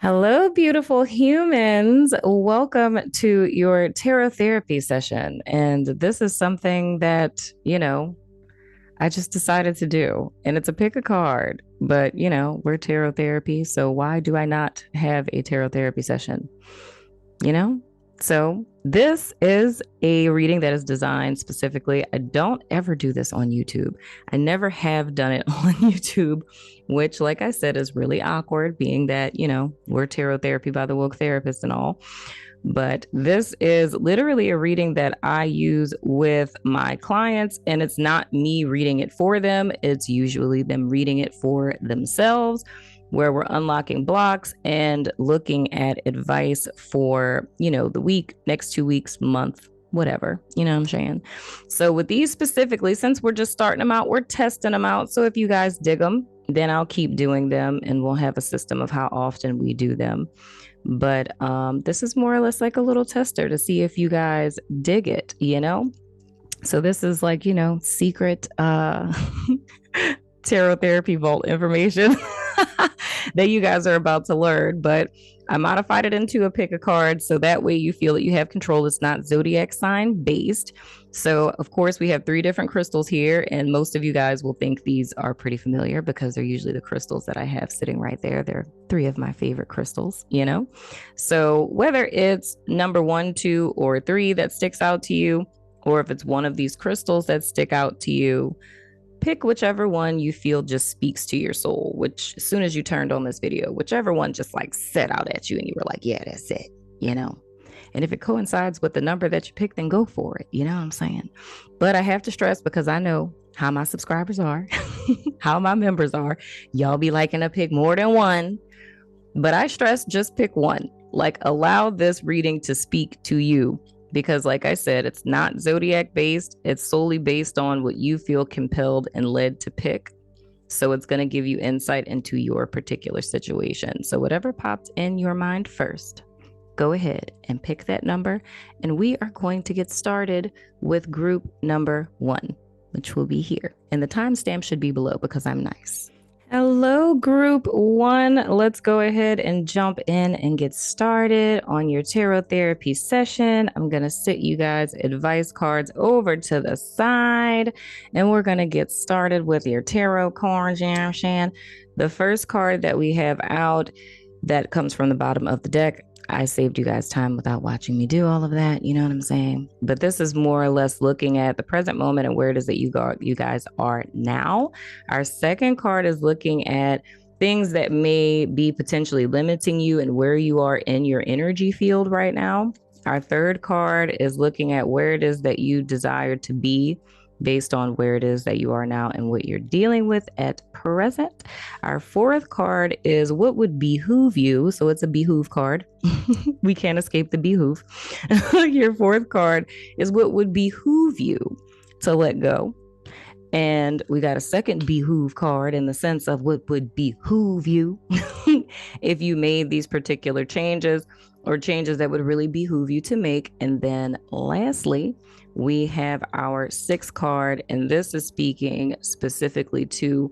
Hello, beautiful humans. Welcome to your tarot therapy session. And this is something that, I just decided to do. And it's a pick a card, but, we're tarot therapy. So why do I not have a tarot therapy session? You know? So this is a reading that is designed specifically. I don't ever do this on YouTube. I never have done it on YouTube, which, like I said, is really awkward, being that, we're tarot therapy by the woke therapist and all. But this is literally a reading that I use with my clients, and it's not me reading it for them. It's usually them reading it for themselves, where we're unlocking blocks and looking at advice for, the week, next 2 weeks, month, whatever, you know what I'm saying? So with these specifically, since we're just starting them out, we're testing them out. So if you guys dig them, then I'll keep doing them and we'll have a system of how often we do them. But this is more or less like a little tester to see if you guys dig it, So this is like, secret tarot therapy vault information that you guys are about to learn. But I modified it into a pick a card so that way you feel that you have control. It's not Zodiac sign based. So, of course, we have 3 different crystals here, and most of you guys will think these are pretty familiar because they're usually the crystals that I have sitting right there. They're 3 of my favorite crystals, So, whether it's number 1, 2, or 3 that sticks out to you, or if it's one of these crystals that stick out to you, pick whichever one you feel just speaks to your soul, which as soon as you turned on this video, whichever one just like set out at you and you were like, yeah, that's it, And if it coincides with the number that you picked, then go for it. You know what I'm saying? But I have to stress, because I know how my subscribers are, how my members are. Y'all be liking to pick more than one. But I stress just pick one. Like, allow this reading to speak to you. Because like I said, it's not Zodiac based. It's solely based on what you feel compelled and led to pick. So it's going to give you insight into your particular situation. So whatever popped in your mind first, go ahead and pick that number. And we are going to get started with group number 1, which will be here. And the timestamp should be below because I'm nice. Hello, group 1. Let's go ahead and jump in and get started on your tarot therapy session. I'm going to sit you guys' advice cards over to the side, and we're going to get started with your tarot cards. The first card that we have out that comes from the bottom of the deck. I saved you guys time without watching me do all of that. You know what I'm saying? But this is more or less looking at the present moment and where it is that you guys are now. Our second card is looking at things that may be potentially limiting you and where you are in your energy field right now. Our third card is looking at where it is that you desire to be based on where it is that you are now and what you're dealing with at present. Our fourth card is what would behoove you. So it's a behoove card. We can't escape the behoove. Your fourth card is what would behoove you to let go. And we got a second behoove card in the sense of what would behoove you if you made these particular changes, or changes that would really behoove you to make. And then lastly, we have our sixth card, and this is speaking specifically to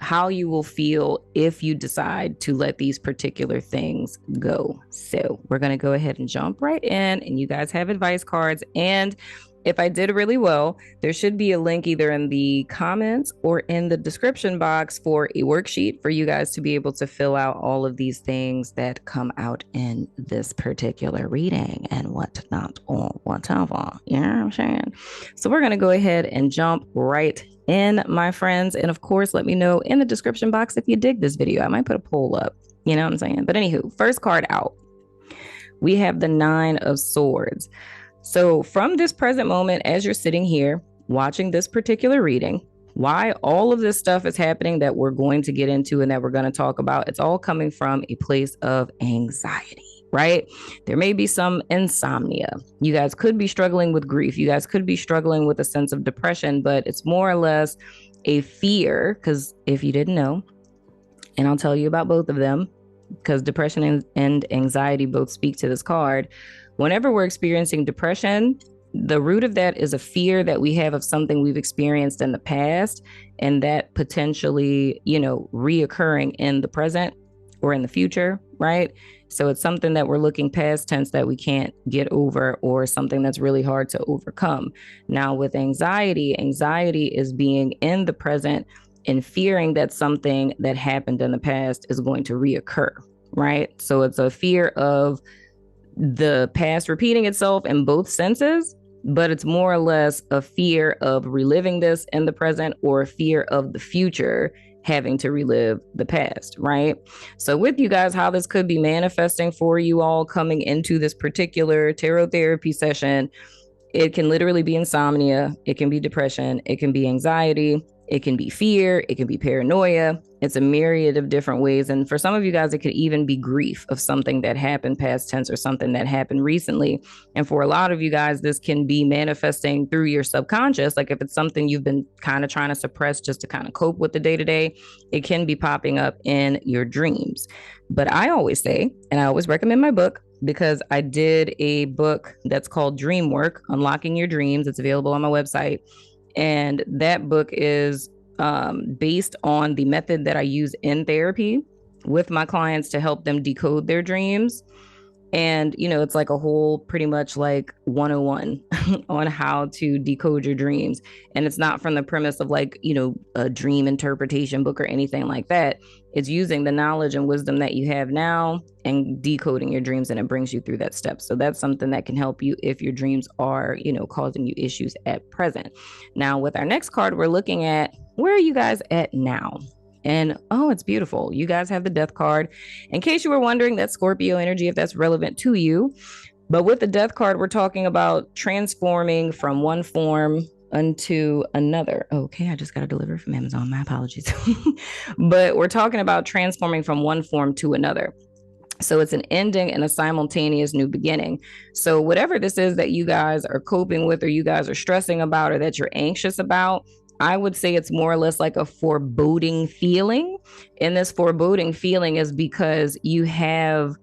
how you will feel if you decide to let these particular things go. So we're going to go ahead and jump right in, and you guys have advice cards. And if I did really well, there should be a link either in the comments or in the description box for a worksheet for you guys to be able to fill out all of these things that come out in this particular reading and whatnot or whatever. You know what I'm saying? So we're going to go ahead and jump right in, my friends. And of course, let me know in the description box if you dig this video. I might put a poll up. You know what I'm saying? But anywho, first card out. We have the 9 of Swords. So from this present moment, as you're sitting here watching this particular reading, why all of this stuff is happening that we're going to get into and that we're going to talk about, it's all coming from a place of anxiety, right? There may be some insomnia. You guys could be struggling with grief. You guys could be struggling with a sense of depression, but it's more or less a fear, because if you didn't know, and I'll tell you about both of them, because depression and anxiety both speak to this card. Whenever we're experiencing depression, the root of that is a fear that we have of something we've experienced in the past, and that potentially, reoccurring in the present, or in the future, right? So it's something that we're looking past tense that we can't get over, or something that's really hard to overcome. Now with anxiety, anxiety is being in the present and fearing that something that happened in the past is going to reoccur, right? So it's a fear of the past repeating itself in both senses, but it's more or less a fear of reliving this in the present, or a fear of the future having to relive the past, right? So with you guys, how this could be manifesting for you all coming into this particular tarot therapy session, it can literally be insomnia, it can be depression, it can be anxiety, it can be fear, it can be paranoia. It's a myriad of different ways. And for some of you guys, it could even be grief of something that happened past tense, or something that happened recently. And for a lot of you guys, this can be manifesting through your subconscious. Like if it's something you've been kind of trying to suppress just to kind of cope with the day-to-day, it can be popping up in your dreams. But I always say, and I always recommend my book, because I did a book that's called Dream Work, Unlocking Your Dreams. It's available on my website. And that book is based on the method that I use in therapy with my clients to help them decode their dreams. And, you know, it's like a whole pretty much like 101 on how to decode your dreams. And it's not from the premise of like, you know, a dream interpretation book or anything like that. It's using the knowledge and wisdom that you have now and decoding your dreams, and it brings you through that step. So that's something that can help you if your dreams are, you know, causing you issues at present. Now, with our next card, we're looking at, where are you guys at now? And oh, it's beautiful. You guys have the Death card. In case you were wondering, that's Scorpio energy, if that's relevant to you. But with the Death card, we're talking about transforming from one form unto another. Okay, I just got a delivery from Amazon. My apologies. But we're talking about transforming from one form to another. So it's an ending and a simultaneous new beginning. So whatever this is that you guys are coping with, or you guys are stressing about, or that you're anxious about, I would say it's more or less like a foreboding feeling. And this foreboding feeling is because you have,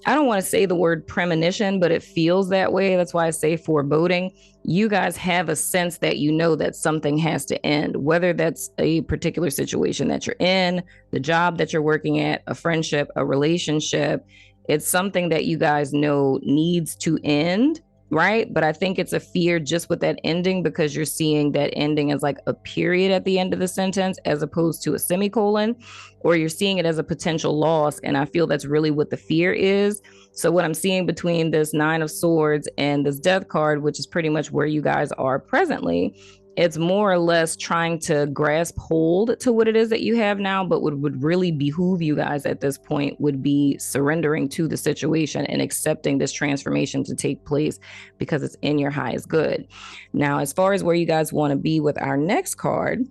I don't want to say the word premonition, but it feels that way. That's why I say foreboding. You guys have a sense that you know that something has to end, whether that's a particular situation that you're in, the job that you're working at, a friendship, a relationship. It's something that you guys know needs to end, right? But I think it's a fear just with that ending, because you're seeing that ending as like a period at the end of the sentence as opposed to a semicolon, or you're seeing it as a potential loss. And I feel that's really what the fear is. So what I'm seeing between this Nine of Swords and this Death card, which is pretty much where you guys are presently, it's more or less trying to grasp hold to what it is that you have now. But what would really behoove you guys at this point would be surrendering to the situation and accepting this transformation to take place, because it's in your highest good. Now, as far as where you guys want to be with our next card,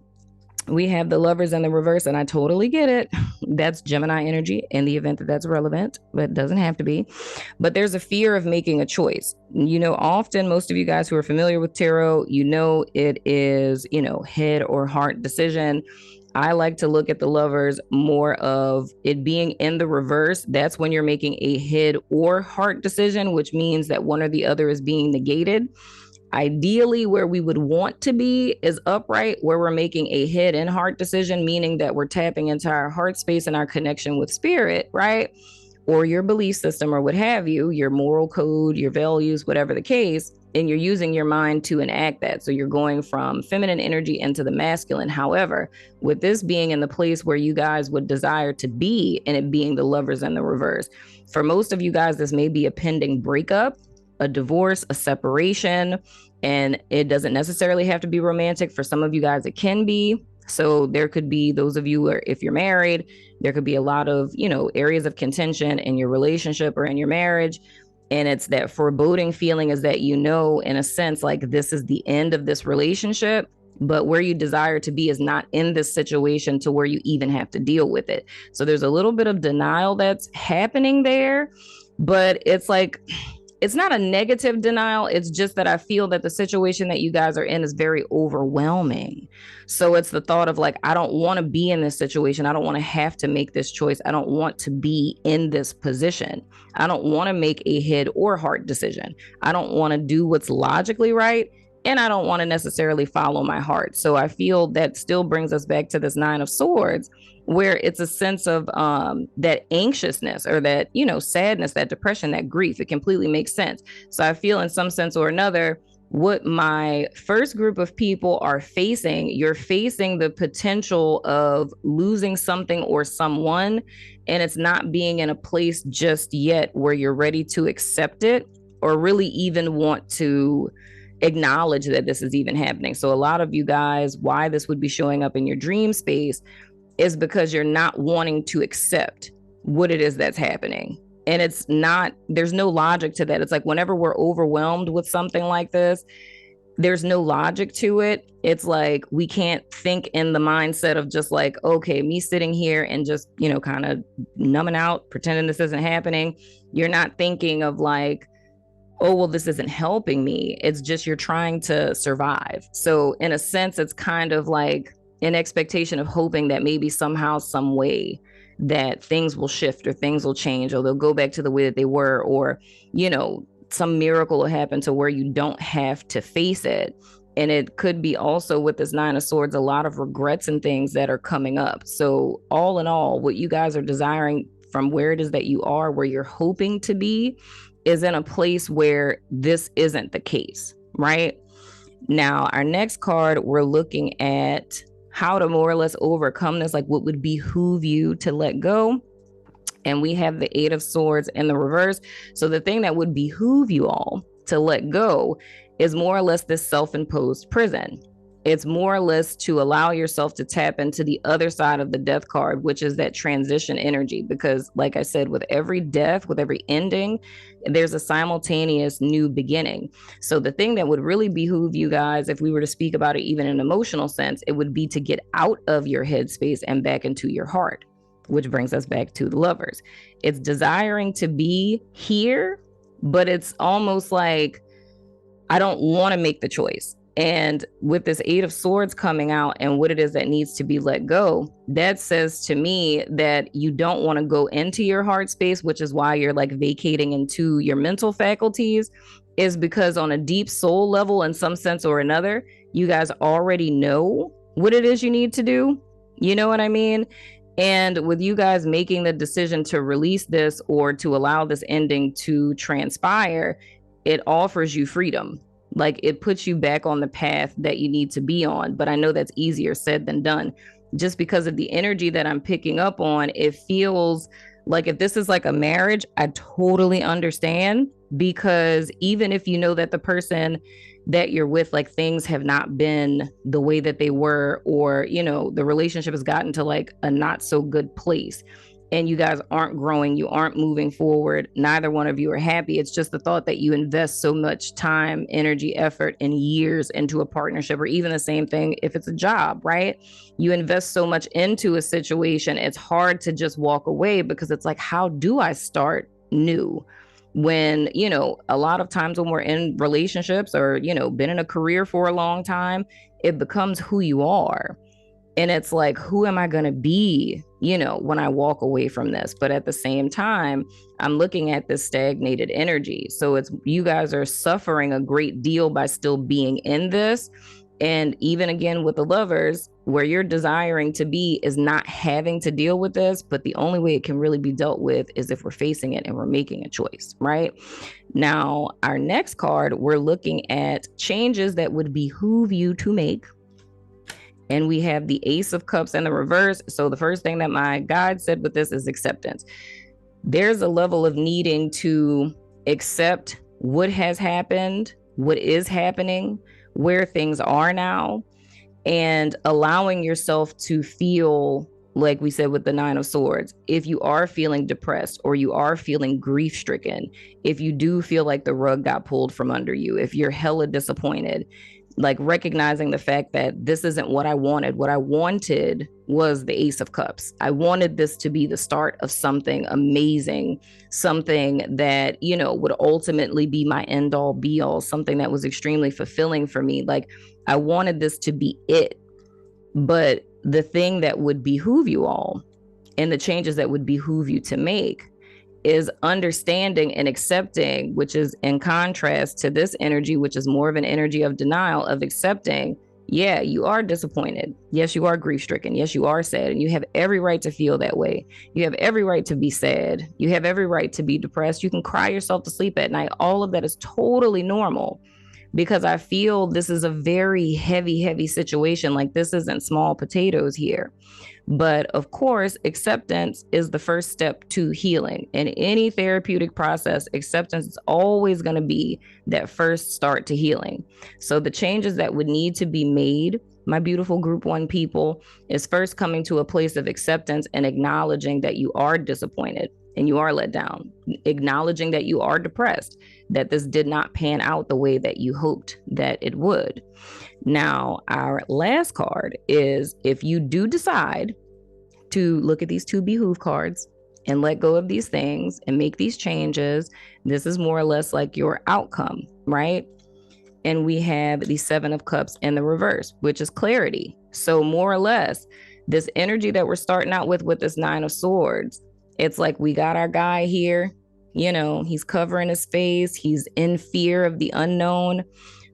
we have the Lovers in the reverse, and I totally get it. That's Gemini energy in the event that that's relevant, but it doesn't have to be. But there's a fear of making a choice. You know, often most of you guys who are familiar with tarot, you know, it is, you know, head or heart decision. I like to look at the Lovers more of it being in the reverse. That's when you're making a head or heart decision, which means that one or the other is being negated. Ideally, where we would want to be is upright, where we're making a head and heart decision, meaning that we're tapping into our heart space and our connection with spirit, right? Or your belief system, or what have you, your moral code, your values, whatever the case, and you're using your mind to enact that. So you're going from feminine energy into the masculine. However, with this being in the place where you guys would desire to be, and it being the Lovers in the reverse, for most of you guys, this may be a pending breakup, a divorce, a separation, and it doesn't necessarily have to be romantic. For some of you guys, it can be. So there could be those of you where, if you're married, there could be a lot of, you know, areas of contention in your relationship or in your marriage. And it's that foreboding feeling is that, you know, in a sense, like this is the end of this relationship, but where you desire to be is not in this situation to where you even have to deal with it. So there's a little bit of denial that's happening there, but it's like, it's not a negative denial. It's just that I feel that the situation that you guys are in is very overwhelming. So it's the thought of like, I don't want to be in this situation. I don't want to have to make this choice. I don't want to be in this position. I don't want to make a head or heart decision. I don't want to do what's logically right and I don't want to necessarily follow my heart. So I feel that still brings us back to this Nine of Swords, where it's a sense of that anxiousness or that, sadness, that depression, that grief. It completely makes sense. So I feel in some sense or another, what my first group of people are facing, you're facing the potential of losing something or someone, and it's not being in a place just yet where you're ready to accept it or really even want to acknowledge that this is even happening. So a lot of you guys, why this would be showing up in your dream space is because you're not wanting to accept what it is that's happening. And it's not, there's no logic to that. It's like whenever we're overwhelmed with something like this, there's no logic to it. It's like we can't think in the mindset of just like, okay, me sitting here and just, kind of numbing out, pretending this isn't happening. You're not thinking of like, oh, well, this isn't helping me. It's just you're trying to survive. So in a sense, it's kind of like an expectation of hoping that maybe somehow, some way that things will shift or things will change or they'll go back to the way that they were, or, some miracle will happen to where you don't have to face it. And it could be also with this Nine of Swords, a lot of regrets and things that are coming up. So all in all, what you guys are desiring from where it is that you are, where you're hoping to be, is in a place where this isn't the case, right? Now, our next card, we're looking at how to more or less overcome this, like what would behoove you to let go. And we have the Eight of Swords in the reverse. So the thing that would behoove you all to let go is more or less this self-imposed prison. It's more or less to allow yourself to tap into the other side of the death card, which is that transition energy. Because like I said, with every death, with every ending, there's a simultaneous new beginning. So the thing that would really behoove you guys, if we were to speak about it even in an emotional sense, it would be to get out of your headspace and back into your heart, which brings us back to the Lovers. It's desiring to be here, but it's almost like, I don't want to make the choice. And with this Eight of Swords coming out and what it is that needs to be let go, that says to me that you don't want to go into your heart space, which is why you're like vacating into your mental faculties, is because on a deep soul level, in some sense or another, you guys already know what it is you need to do. You know what I mean? And with you guys making the decision to release this or to allow this ending to transpire, it offers you freedom. Like it puts you back on the path that you need to be on. But I know that's easier said than done. Just because of the energy that I'm picking up on, it feels like if this is like a marriage, I totally understand. Because even if you know that the person that you're with, like things have not been the way that they were, or, the relationship has gotten to like a not so good place, and you guys aren't growing, you aren't moving forward, neither one of you are happy. It's just the thought that you invest so much time, energy, effort, and years into a partnership, or even the same thing if it's a job, right? You invest so much into a situation, it's hard to just walk away because it's like, how do I start new? When, a lot of times when we're in relationships or, been in a career for a long time, it becomes who you are. And it's like, who am I going to be, when I walk away from this? But at the same time, I'm looking at this stagnated energy. So it's, you guys are suffering a great deal by still being in this. And even again with the Lovers, where you're desiring to be is not having to deal with this. But the only way it can really be dealt with is if we're facing it and we're making a choice, right? Now, our next card, we're looking at changes that would behoove you to make. And we have the Ace of Cups in the reverse. So the first thing that my guide said with this is acceptance. There's a level of needing to accept what has happened, what is happening, where things are now, and allowing yourself to feel, like we said with the Nine of Swords, if you are feeling depressed or you are feeling grief stricken, if you do feel like the rug got pulled from under you, if you're hella disappointed, like recognizing the fact that this isn't what I wanted. What I wanted was the Ace of Cups. I wanted this to be the start of something amazing, something that, would ultimately be my end all be all, something that was extremely fulfilling for me. Like I wanted this to be it. But the thing that would behoove you all and the changes that would behoove you to make is understanding and accepting, which is in contrast to this energy, which is more of an energy of denial, of accepting. Yeah, you are disappointed. Yes, you are grief stricken. Yes, you are sad. And you have every right to feel that way. You have every right to be sad. You have every right to be depressed. You can cry yourself to sleep at night. All of that is totally normal, because I feel this is a very heavy, heavy situation. Like, this isn't small potatoes here. But of course, acceptance is the first step to healing. In any therapeutic process, acceptance is always going to be that first start to healing. So the changes that would need to be made, my beautiful group 1 people, is first coming to a place of acceptance and acknowledging that you are disappointed and you are let down, acknowledging that you are depressed, that this did not pan out the way that you hoped that it would. Now, our last card is, if you do decide to look at these 2 behoove cards and let go of these things and make these changes, this is more or less like your outcome, right? And we have the 7 of Cups in the reverse, which is clarity. So more or less, this energy that we're starting out with this 9 of Swords, it's like we got our guy here, you know, he's covering his face, he's in fear of the unknown.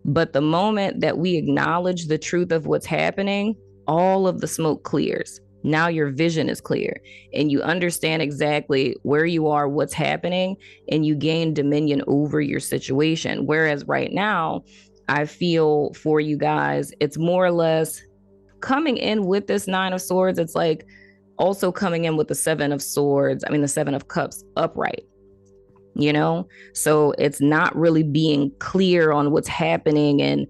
But the moment that we acknowledge the truth of what's happening, all of the smoke clears. Now your vision is clear and you understand exactly where you are, what's happening, and you gain dominion over your situation. Whereas right now, I feel for you guys, it's more or less coming in with this 9 of Swords. It's like also coming in with the 7 of Swords. I mean, the 7 of Cups upright. You know, so it's not really being clear on what's happening, and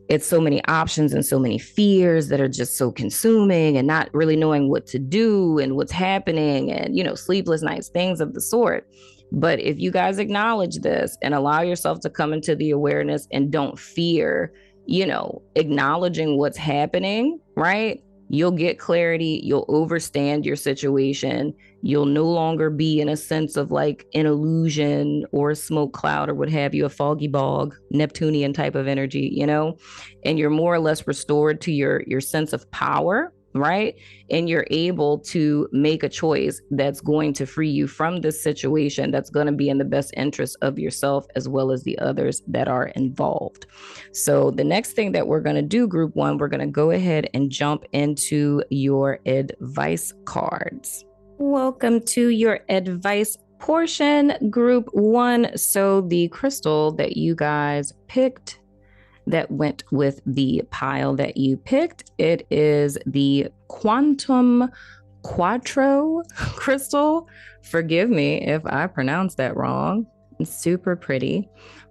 it's so many options and so many fears that are just so consuming, and not really knowing what to do and what's happening, and, you know, sleepless nights, things of the sort. But if you guys acknowledge this and allow yourself to come into the awareness and don't fear, you know, acknowledging what's happening, right? You'll get clarity. You'll understand your situation. You'll no longer be in a sense of like an illusion or a smoke cloud or what have you, a foggy bog, Neptunian type of energy, you know, and you're more or less restored to your sense of power, right? And you're able to make a choice that's going to free you from this situation, that's going to be in the best interest of yourself as well as the others that are involved. So the next thing that we're going to do, group 1, we're going to go ahead and jump into your advice cards. Welcome to your advice portion, group 1. So the crystal that you guys picked that went with the pile that you picked, it is the Quantum Quattro crystal. Forgive me if I pronounced that wrong. It's super pretty.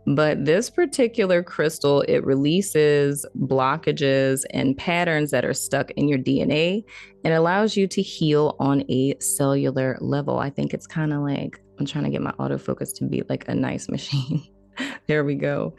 But this particular crystal, it releases blockages and patterns that are stuck in your DNA and allows you to heal on a cellular level. I think it's kind of like, I'm trying to get my autofocus to be like a nice machine. There we go.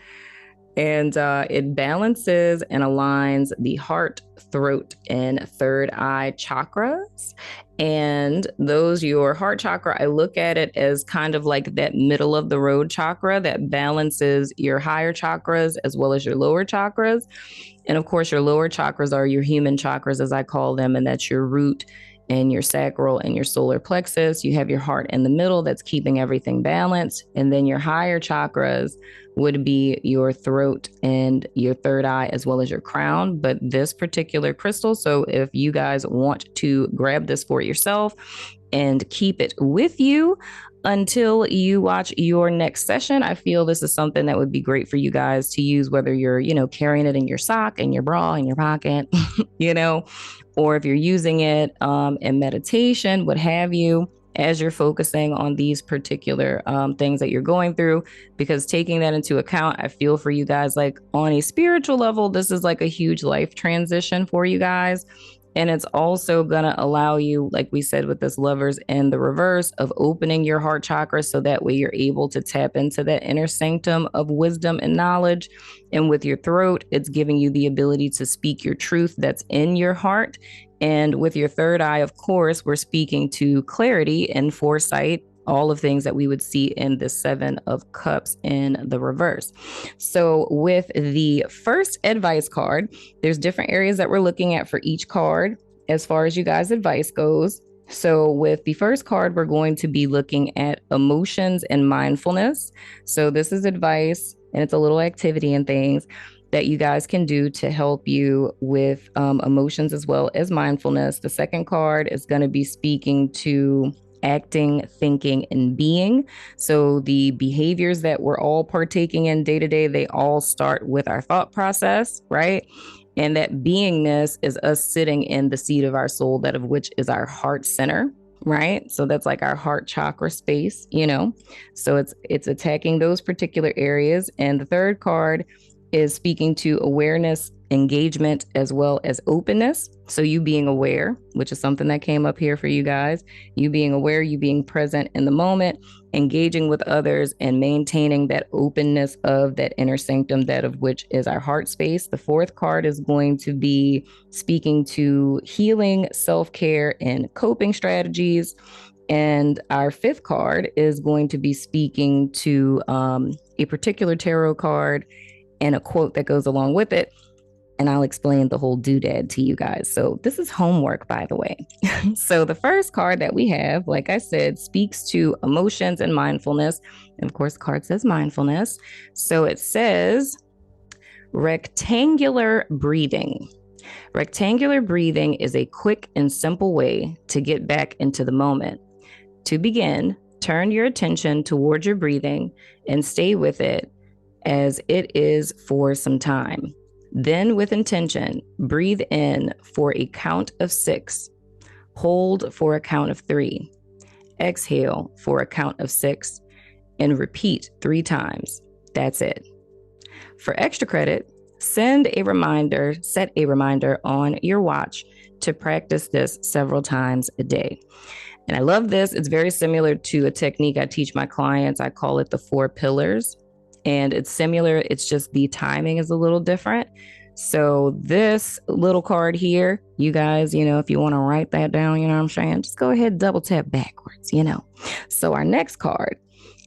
And it balances and aligns the heart, throat, and third eye chakras. And those, your heart chakra, I look at it as kind of like that middle of the road chakra that balances your higher chakras as well as your lower chakras. And of course, your lower chakras are your human chakras, as I call them, and that's your root and your sacral and your solar plexus. You have your heart in the middle that's keeping everything balanced. And then your higher chakras would be your throat and your third eye as well as your crown. But this particular crystal, so if you guys want to grab this for yourself and keep it with you until you watch your next session, I feel this is something that would be great for you guys to use, whether you're, you know, carrying it in your sock, in your bra, in your pocket, you know, or if you're using it in meditation, what have you, as you're focusing on these particular things that you're going through. Because taking that into account, I feel for you guys, like on a spiritual level, this is like a huge life transition for you guys. And it's also going to allow you, like we said, with this Lovers in the reverse, of opening your heart chakra so that way you're able to tap into that inner sanctum of wisdom and knowledge. And with your throat, it's giving you the ability to speak your truth that's in your heart. And with your third eye, of course, we're speaking to clarity and foresight, all of things that we would see in the 7 of Cups in the reverse. So with the first advice card, there's different areas that we're looking at for each card as far as you guys' advice goes. So, with the first card, we're going to be looking at emotions and mindfulness. So, this is advice and it's a little activity and things that you guys can do to help you with emotions as well as mindfulness. The second card is going to be speaking to acting, thinking, and being. So, the behaviors that we're all partaking in day to day, they all start with our thought process, right? And that beingness is us sitting in the seat of our soul, that of which is our heart center, right? So that's like our heart chakra space, you know. So it's attacking those particular areas. And the third card is speaking to awareness, engagement, as well as openness. So you being aware, which is something that came up here for you guys, you being aware, you being present in the moment, engaging with others, and maintaining that openness of that inner sanctum, that of which is our heart space. The fourth card is going to be speaking to healing, self-care, and coping strategies. And our fifth card is going to be speaking to a particular tarot card and a quote that goes along with it. And I'll explain the whole doodad to you guys. So this is homework, by the way. So the first card that we have, like I said, speaks to emotions and mindfulness. And of course, the card says mindfulness. So it says rectangular breathing. Rectangular breathing is a quick and simple way to get back into the moment. To begin, turn your attention towards your breathing and stay with it as it is for some time. Then, with intention, breathe in for a count of 6, hold for a count of 3, exhale for a count of 6, and repeat 3 times. That's it. For extra credit, set a reminder on your watch to practice this several times a day. And I love this. It's very similar to a technique I teach my clients. I call it the 4 pillars. And it's similar. It's just the timing is a little different. So this little card here, you guys, if you want to write that down, you know what I'm saying? Just go ahead, double tap backwards, So our next card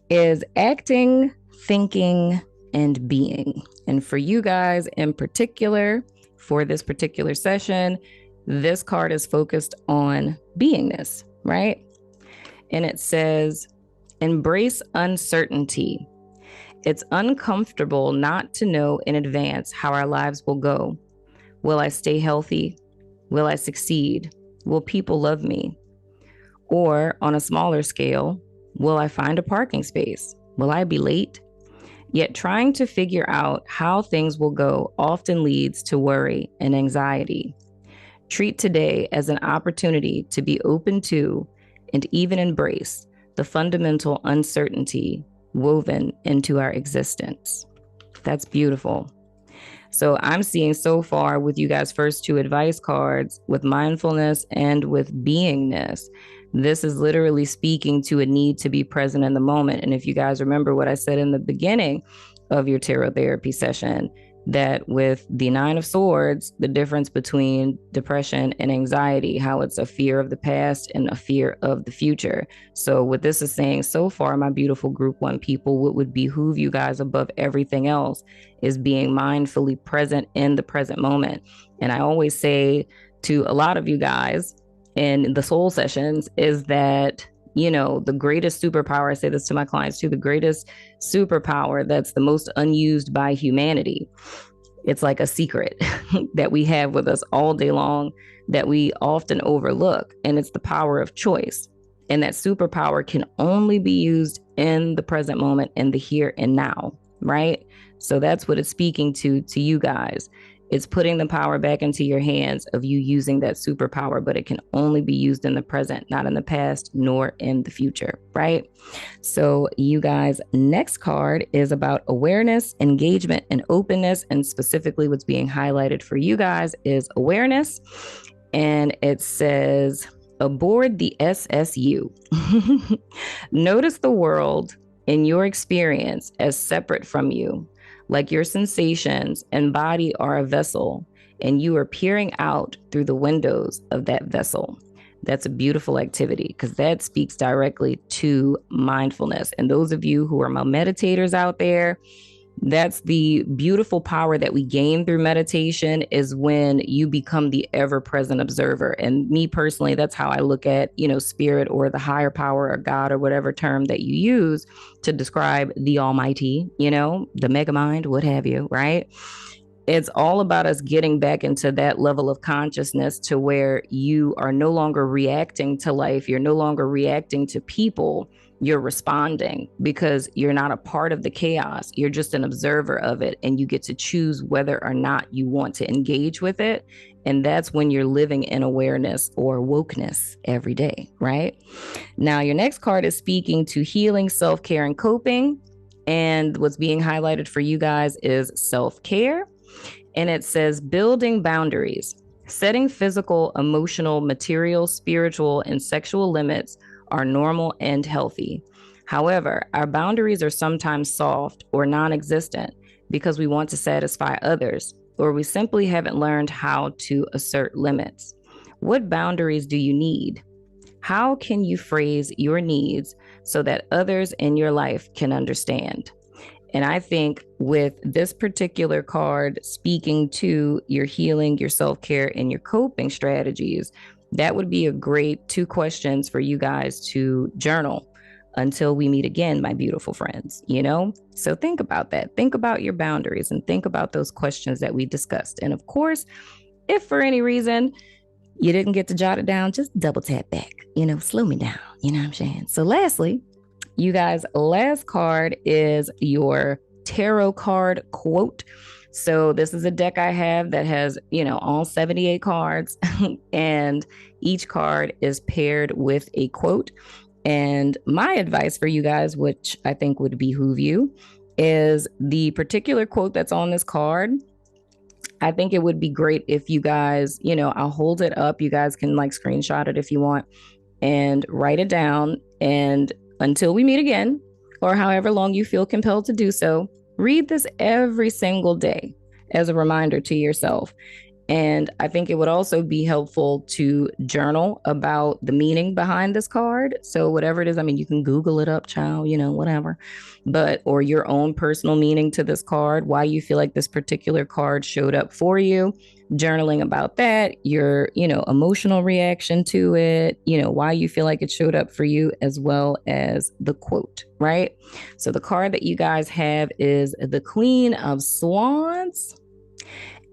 is acting, thinking, and being. And for you guys in particular, for this particular session, this card is focused on beingness, right? And it says, embrace uncertainty. It's uncomfortable not to know in advance how our lives will go. Will I stay healthy? Will I succeed? Will people love me? Or on a smaller scale, will I find a parking space? Will I be late? Yet trying to figure out how things will go often leads to worry and anxiety. Treat today as an opportunity to be open to and even embrace the fundamental uncertainty woven into our existence. That's beautiful. So I'm seeing so far with you guys' first 2 advice cards, with mindfulness and with beingness, this is literally speaking to a need to be present in the moment. And if you guys remember what I said in the beginning of your tarot therapy session, that with the 9 of Swords, the difference between depression and anxiety, how it's a fear of the past and a fear of the future. So what this is saying so far, my beautiful group 1 people, what would behoove you guys above everything else is being mindfully present in the present moment. And I always say to a lot of you guys in the soul sessions is that the greatest superpower, I say this to my clients too, the greatest superpower that's the most unused by humanity. It's like a secret that we have with us all day long that we often overlook. And it's the power of choice. And that superpower can only be used in the present moment, in the here and now, right? So that's what it's speaking to you guys. It's putting the power back into your hands of you using that superpower, but it can only be used in the present, not in the past, nor in the future, right? So you guys, next card is about awareness, engagement, and openness. And specifically what's being highlighted for you guys is awareness. And it says, aboard the SSU. Notice the world in your experience as separate from you. Like your sensations and body are a vessel, and you are peering out through the windows of that vessel. That's a beautiful activity because that speaks directly to mindfulness. And those of you who are meditators out there, That's the beautiful power that we gain through meditation, is when you become the ever-present observer. And me personally, that's how I look at, spirit or the higher power or God or whatever term that you use to describe the almighty, the mega mind, what have you, right? It's all about us getting back into that level of consciousness to where you are no longer reacting to life. You're no longer reacting to people. You're responding because you're not a part of the chaos. You're just an observer of it, and you get to choose whether or not you want to engage with it. And that's when you're living in awareness or wokeness every day, right? Now, your next card is speaking to healing, self-care, and coping. And what's being highlighted for you guys is self-care. And it says building boundaries. Setting physical, emotional, material, spiritual, and sexual limits are normal and healthy. However, our boundaries are sometimes soft or non-existent because we want to satisfy others, or we simply haven't learned how to assert limits. What boundaries do you need? How can you phrase your needs so that others in your life can understand? And I think with this particular card speaking to your healing, your self-care, and your coping strategies, that would be a great 2 questions for you guys to journal until we meet again, my beautiful friends, So think about that. Think about your boundaries and think about those questions that we discussed. And of course, if for any reason you didn't get to jot it down, just double tap back, slow me down, you know what I'm saying? So lastly, you guys, last card is your tarot card quote. So this is a deck I have that has, all 78 cards and each card is paired with a quote. And my advice for you guys, which I think would behoove you, is the particular quote that's on this card. I think it would be great if you guys, I'll hold it up. You guys can screenshot it if you want and write it down. And until we meet again, or however long you feel compelled to do so, read this every single day as a reminder to yourself. And I think it would also be helpful to journal about the meaning behind this card. So whatever it is, you can Google it up, child, whatever, or your own personal meaning to this card, why you feel like this particular card showed up for you, journaling about that, your, emotional reaction to it, why you feel like it showed up for you, as well as the quote, right? So the card that you guys have is the Queen of Swords.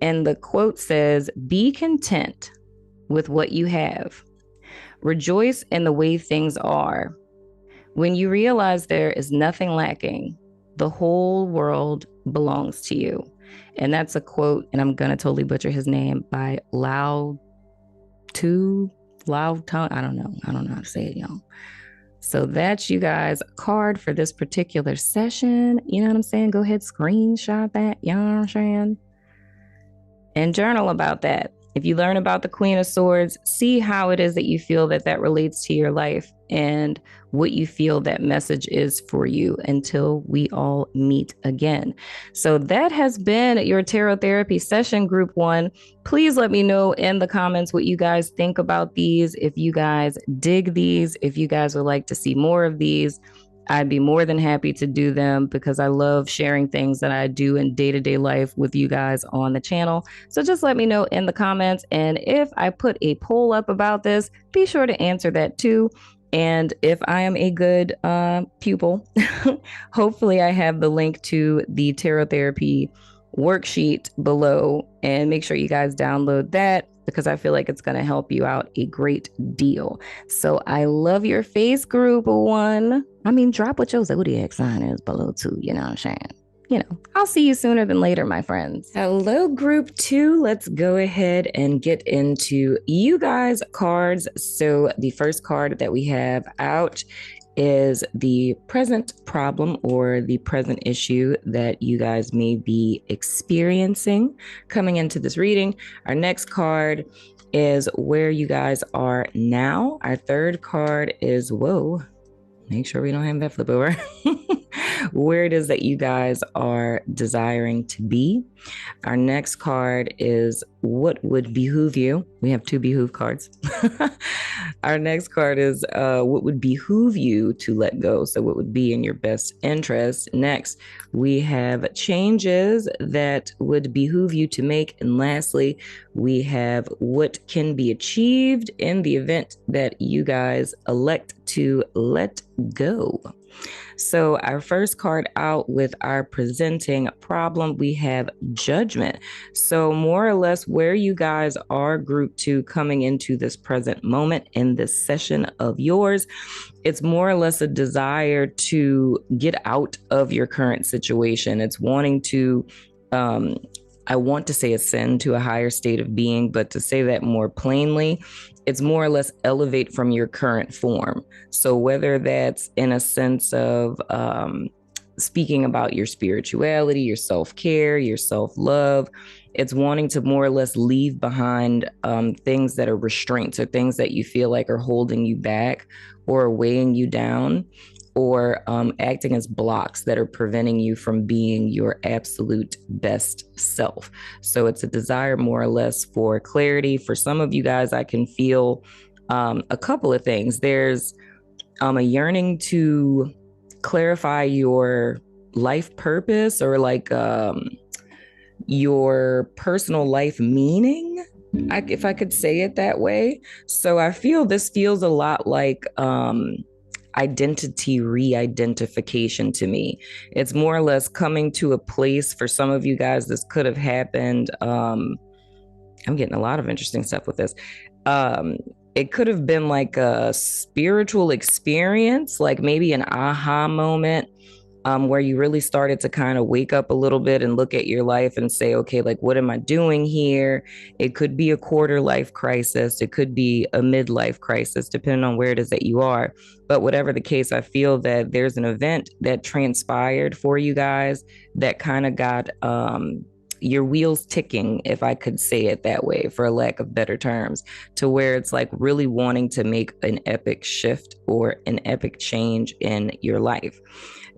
And the quote says, "Be content with what you have. Rejoice in the way things are. When you realize there is nothing lacking, the whole world belongs to you." And that's a quote, and I'm going to totally butcher his name, by Lao Tongue. I don't know how to say it, y'all. So that's, you guys, a card for this particular session. You know what I'm saying? Go ahead, screenshot that. You know what I'm saying? And journal about that. If you learn about the Queen of Swords, see how it is that you feel that relates to your life and what you feel that message is for you until we all meet again. So that has been your tarot therapy session, group 1. Please let me know in the comments what you guys think about these. If you guys dig these, if you guys would like to see more of these, I'd be more than happy to do them because I love sharing things that I do in day-to-day life with you guys on the channel. So just let me know in the comments. And if I put a poll up about this, be sure to answer that too. And if I am a good pupil, hopefully I have the link to the tarot therapy worksheet below, and make sure you guys download that because I feel like it's going to help you out a great deal. So I love your face, group 1. Drop what your zodiac sign is below too, you know what I'm saying? I'll see you sooner than later, my friends. Hello, group 2. Let's go ahead and get into you guys' cards. So the first card that we have out is the present problem or the present issue that you guys may be experiencing coming into this reading. Our next card is where you guys are now. Our third card is, whoa, make sure we don't have that flip over. where it is that you guys are desiring to be. Our next card is what would behoove you. We have 2 behoove cards. Our next card is what would behoove you to let go. So what would be in your best interest. Next, we have changes that would behoove you to make. And lastly, we have what can be achieved in the event that you guys elect to let go. So our first card out with our presenting problem, we have judgment. So more or less where you guys are group 2 coming into this present moment in this session of yours, it's more or less a desire to get out of your current situation. It's wanting to, I want to say ascend to a higher state of being, but to say that more plainly, it's more or less elevate from your current form. So whether that's in a sense of speaking about your spirituality, your self-care, your self-love, it's wanting to more or less leave behind things that are restraints or things that you feel like are holding you back or weighing you down, or acting as blocks that are preventing you from being your absolute best self. So it's a desire more or less for clarity. For some of you guys, I can feel a couple of things. There's a yearning to clarify your life purpose, or like your personal life meaning, if I could say it that way. So I feel this feels a lot like identity re-identification to me. It's more or less coming to a place. For some of you guys, this could have happened. I'm getting a lot of interesting stuff with this. It could have been like a spiritual experience, like maybe an aha moment, where you really started to kind of wake up a little bit and look at your life and say, okay, like, what am I doing here? It could be a quarter life crisis. It could be a midlife crisis, depending on where it is that you are. But whatever the case, I feel that there's an event that transpired for you guys that kind of got your wheels ticking, if I could say it that way, for lack of better terms, to where it's like really wanting to make an epic shift or an epic change in your life.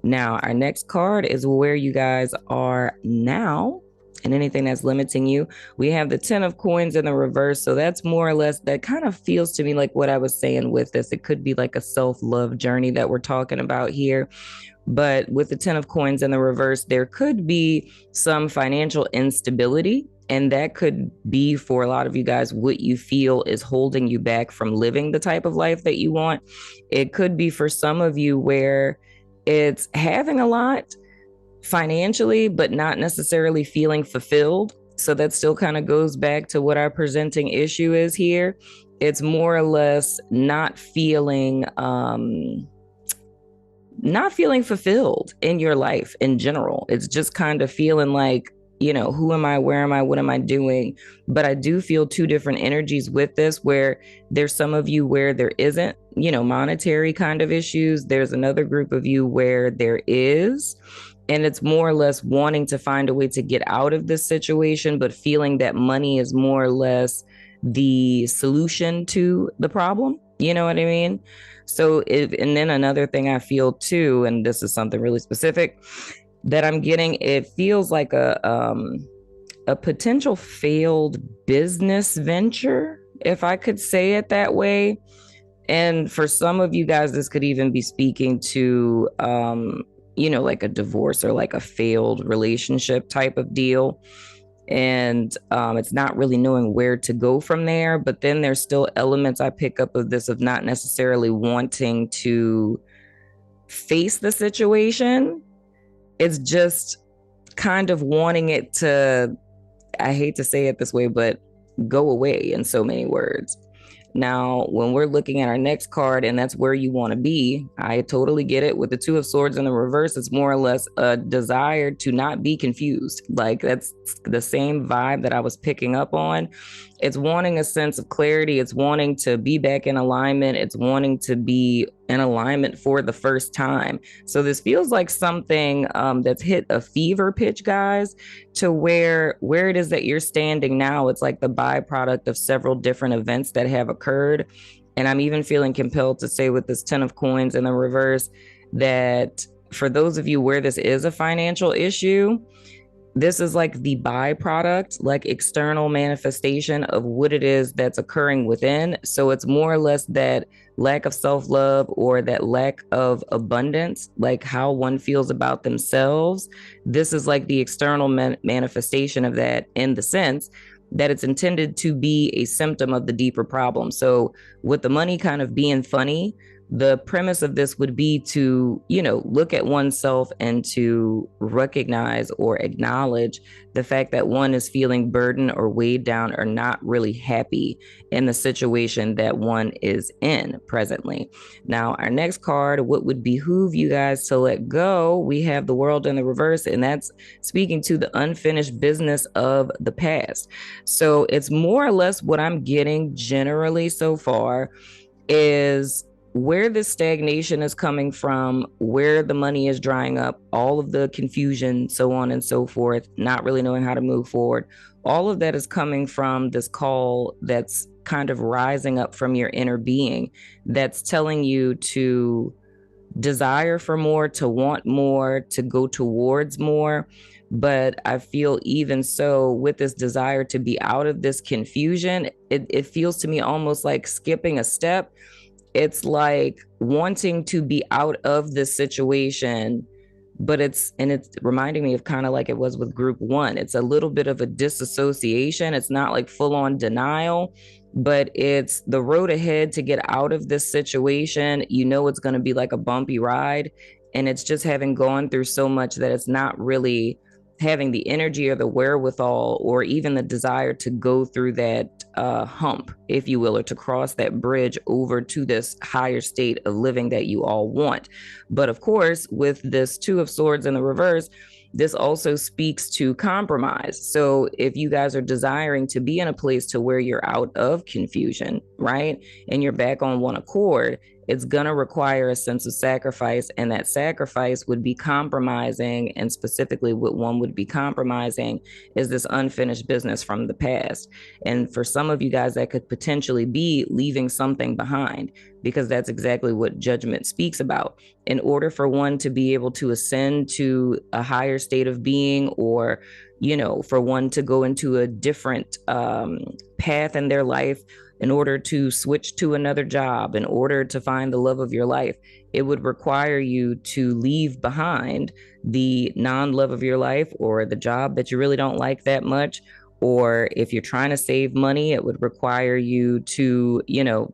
Now, our next card is where you guys are now and anything that's limiting you. We have the 10 of coins in the reverse. So that's more or less, that kind of feels to me like what I was saying with this. It could be like a self-love journey that we're talking about here. But with the 10 of coins in the reverse, there could be some financial instability. And that could be, for a lot of you guys, what you feel is holding you back from living the type of life that you want. It could be for some of you where it's having a lot financially, but not necessarily feeling fulfilled. So that still kind of goes back to what our presenting issue is here. It's more or less not feeling fulfilled in your life in general. It's just kind of feeling like, who am I? Where am I? What am I doing? But I do feel 2 different energies with this, where there's some of you where there isn't, monetary kind of issues. There's another group of you where there is. And it's more or less wanting to find a way to get out of this situation, but feeling that money is more or less the solution to the problem. You know what I mean? So, and then another thing I feel too, and this is something really specific that I'm getting, it feels like a potential failed business venture, if I could say it that way. And for some of you guys, this could even be speaking to, like a divorce or like a failed relationship type of deal. And it's not really knowing where to go from there. But then there's still elements I pick up of this, of not necessarily wanting to face the situation. It's just kind of wanting it to, I hate to say it this way, but go away in so many words. Now, when we're looking at our next card, and that's where you want to be, I totally get it. With the 2 of swords in the reverse, it's more or less a desire to not be confused. Like, that's the same vibe that I was picking up on. It's wanting a sense of clarity. It's wanting to be back in alignment. It's wanting to be in alignment for the first time. So this feels like something that's hit a fever pitch, guys, to where it is that you're standing now. It's like the byproduct of several different events that have occurred. And I'm even feeling compelled to say, with this 10 of coins in the reverse, that for those of you where this is a financial issue, this is like the byproduct, like external manifestation of what it is that's occurring within. So it's more or less that lack of self-love or that lack of abundance, like how one feels about themselves. This is like the external manifestation of that, in the sense that it's intended to be a symptom of the deeper problem. So with the money kind of being funny, the premise of this would be to, look at oneself and to recognize or acknowledge the fact that one is feeling burdened or weighed down or not really happy in the situation that one is in presently. Now, our next card, what would behoove you guys to let go? We have the World in the reverse, and that's speaking to the unfinished business of the past. So it's more or less what I'm getting generally so far is where this stagnation is coming from, where the money is drying up, all of the confusion, so on and so forth, not really knowing how to move forward. All of that is coming from this call that's kind of rising up from your inner being, that's telling you to desire for more, to want more, to go towards more. But I feel even so, with this desire to be out of this confusion, it feels to me almost like skipping a step. It's like wanting to be out of this situation, but it's reminding me of kind of like it was with group one. It's a little bit of a disassociation. It's not like full on denial, but it's the road ahead to get out of this situation. It's going to be like a bumpy ride, and it's just having gone through so much that it's not really having the energy or the wherewithal or even the desire to go through that hump, if you will, or to cross that bridge over to this higher state of living that you all want. But of course, with this Two of Swords in the reverse, this also speaks to compromise. So if you guys are desiring to be in a place to where you're out of confusion, right, and you're back on one accord, it's going to require a sense of sacrifice, and that sacrifice would be compromising. And specifically what one would be compromising is this unfinished business from the past. And for some of you guys, that could potentially be leaving something behind, because that's exactly what Judgment speaks about. In order for one to be able to ascend to a higher state of being, or for one to go into a different path in their life, in order to switch to another job, in order to find the love of your life, it would require you to leave behind the non-love of your life, or the job that you really don't like that much. Or if you're trying to save money, it would require you to,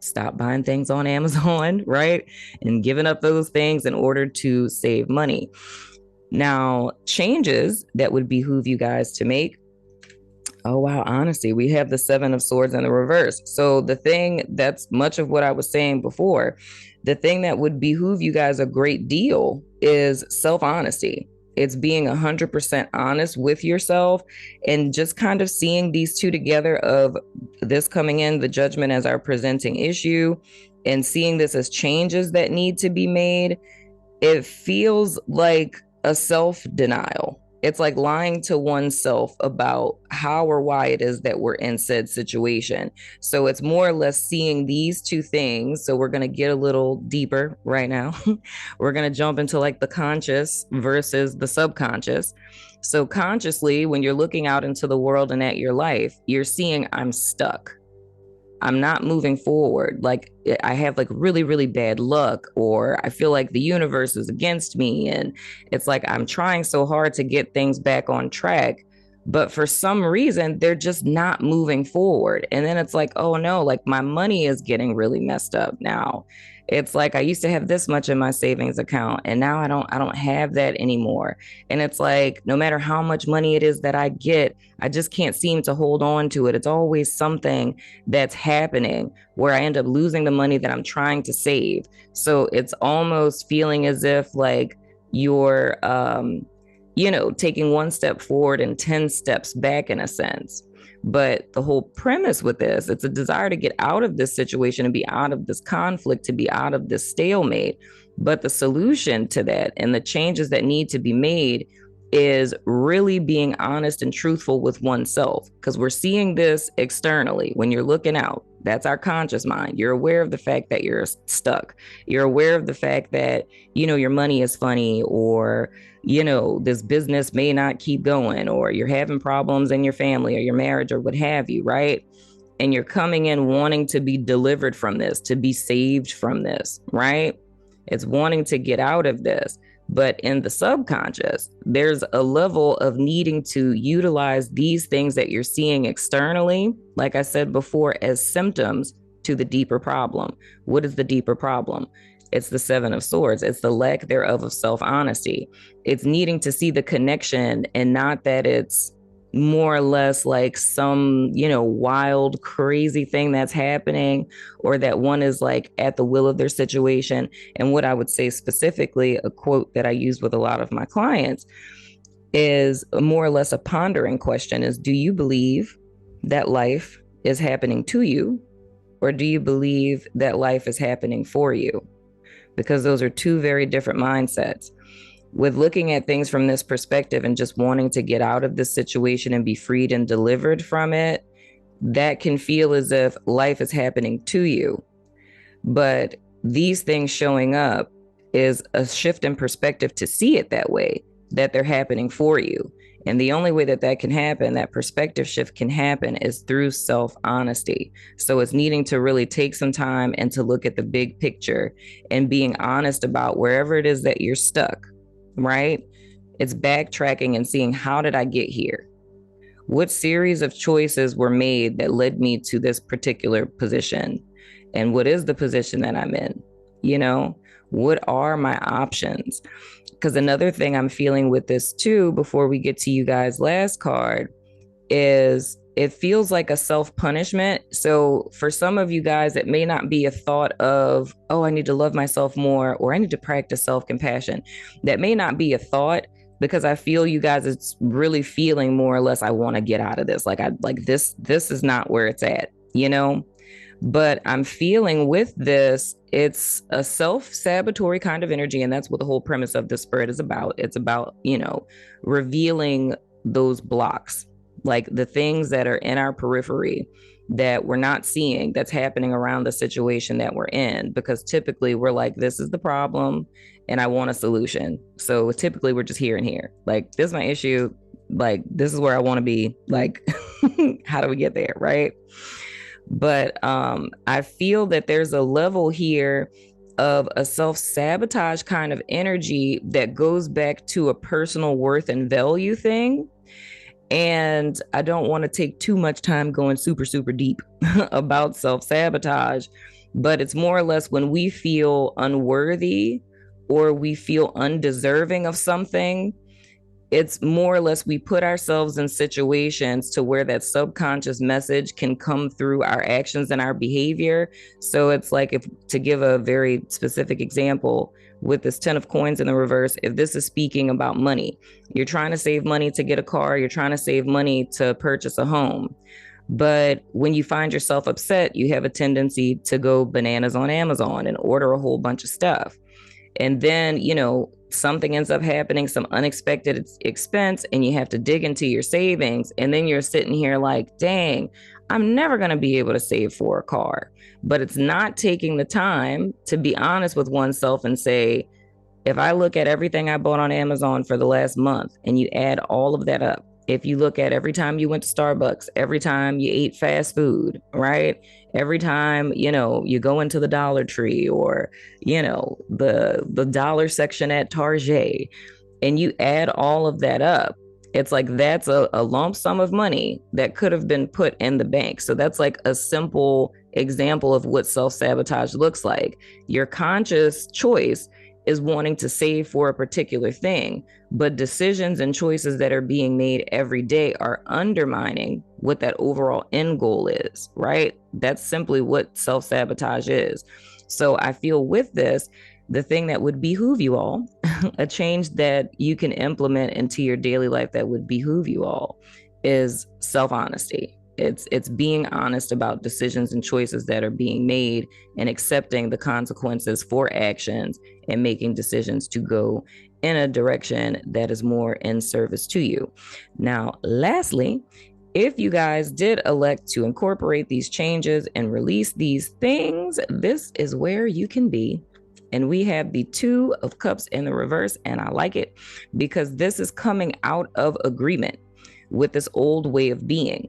stop buying things on Amazon, right? And giving up those things in order to save money. Now, changes that would behoove you guys to make. Oh, wow. Honestly, we have the Seven of Swords in the reverse. So the thing, that's much of what I was saying before. The thing that would behoove you guys a great deal is self-honesty. It's being 100% honest with yourself, and just kind of seeing these two together, of this coming in, the Judgment, as our presenting issue, and seeing this as changes that need to be made. It feels like a self-denial. It's like lying to oneself about how or why it is that we're in said situation. So it's more or less seeing these two things. So we're going to get a little deeper right now. We're going to jump into like the conscious versus the subconscious. So consciously, when you're looking out into the world and at your life, you're seeing, I'm stuck. I'm not moving forward. Like I have like really, really bad luck, or I feel like the universe is against me. And it's like, I'm trying so hard to get things back on track, but for some reason, they're just not moving forward. And then it's like, oh no, like my money is getting really messed up now. It's like, I used to have this much in my savings account, and now I don't have that anymore. And it's like, no matter how much money it is that I get, I just can't seem to hold on to it. It's always something that's happening where I end up losing the money that I'm trying to save. So it's almost feeling as if like you're, taking one step forward and 10 steps back in a sense. But the whole premise with this, it's a desire to get out of this situation and be out of this conflict, to be out of this stalemate. But the solution to that and the changes that need to be made is really being honest and truthful with oneself, because we're seeing this externally when you're looking out. That's our conscious mind. You're aware of the fact that you're stuck. You're aware of the fact that, your money is funny, or, this business may not keep going, or you're having problems in your family or your marriage or what have you, right? And you're coming in wanting to be delivered from this, to be saved from this, right? It's wanting to get out of this. But in the subconscious, there's a level of needing to utilize these things that you're seeing externally, like I said before, as symptoms to the deeper problem. What is the deeper problem? It's the Seven of Swords. It's the lack thereof of self-honesty. It's needing to see the connection, and not that it's more or less like some, wild, crazy thing that's happening, or that one is like at the will of their situation. And what I would say specifically, a quote that I use with a lot of my clients, is more or less a pondering question, is, do you believe that life is happening to you, or do you believe that life is happening for you? Because those are two very different mindsets. With looking at things from this perspective and just wanting to get out of this situation and be freed and delivered from it, that can feel as if life is happening to you. But these things showing up is a shift in perspective to see it that way, that they're happening for you. And the only way that that can happen, that perspective shift can happen, is through self-honesty. So it's needing to really take some time and to look at the big picture and being honest about wherever it is that you're stuck, right? It's backtracking and seeing, how did I get here? What series of choices were made that led me to this particular position? And what is the position that I'm in? What are my options? Because another thing I'm feeling with this too, before we get to you guys' last card, is it feels like a self-punishment. So for some of you guys, it may not be a thought of, oh, I need to love myself more, or I need to practice self-compassion. That may not be a thought, because I feel you guys, it's really feeling more or less, I want to get out of this. This is not where it's at, But I'm feeling with this, it's a self-sabotatory kind of energy. And that's what the whole premise of the spread is about. It's about, revealing those blocks, like the things that are in our periphery that we're not seeing, that's happening around the situation that we're in. Because typically we're like, this is the problem and I want a solution. So typically we're just here and here. Like, this is my issue. Like, this is where I want to be. Like, how do we get there? Right. But I feel that there's a level here of a self-sabotage kind of energy that goes back to a personal worth and value thing. And I don't want to take too much time going super, super deep about self-sabotage, but it's more or less when we feel unworthy or we feel undeserving of something, it's more or less we put ourselves in situations to where that subconscious message can come through our actions and our behavior. So it's like, if to give a very specific example, with this 10 of coins in the reverse, if this is speaking about money, you're trying to save money to get a car, you're trying to save money to purchase a home. But when you find yourself upset, you have a tendency to go bananas on Amazon and order a whole bunch of stuff. And then, something ends up happening, some unexpected expense, and you have to dig into your savings. And then you're sitting here like, dang, I'm never going to be able to save for a car. But it's not taking the time to be honest with oneself and say, if I look at everything I bought on Amazon for the last month and you add all of that up, if you look at every time you went to Starbucks, every time you ate fast food, right? Every time, you go into the Dollar Tree or, the dollar section at Target, and you add all of that up, it's like, that's a lump sum of money that could have been put in the bank. So that's like a simple example of what self-sabotage looks like. Your conscious choice is wanting to save for a particular thing, but decisions and choices that are being made every day are undermining what that overall end goal is, right? That's simply what self-sabotage is. So I feel with this, the thing that would behoove you all, a change that you can implement into your daily life that would behoove you all, is self-honesty. It's being honest about decisions and choices that are being made and accepting the consequences for actions and making decisions to go in a direction that is more in service to you. Now, lastly, If you guys did elect to incorporate these changes and release these things, this is where you can be. And we have the Two of Cups in the reverse, and I like it because this is coming out of agreement with this old way of being.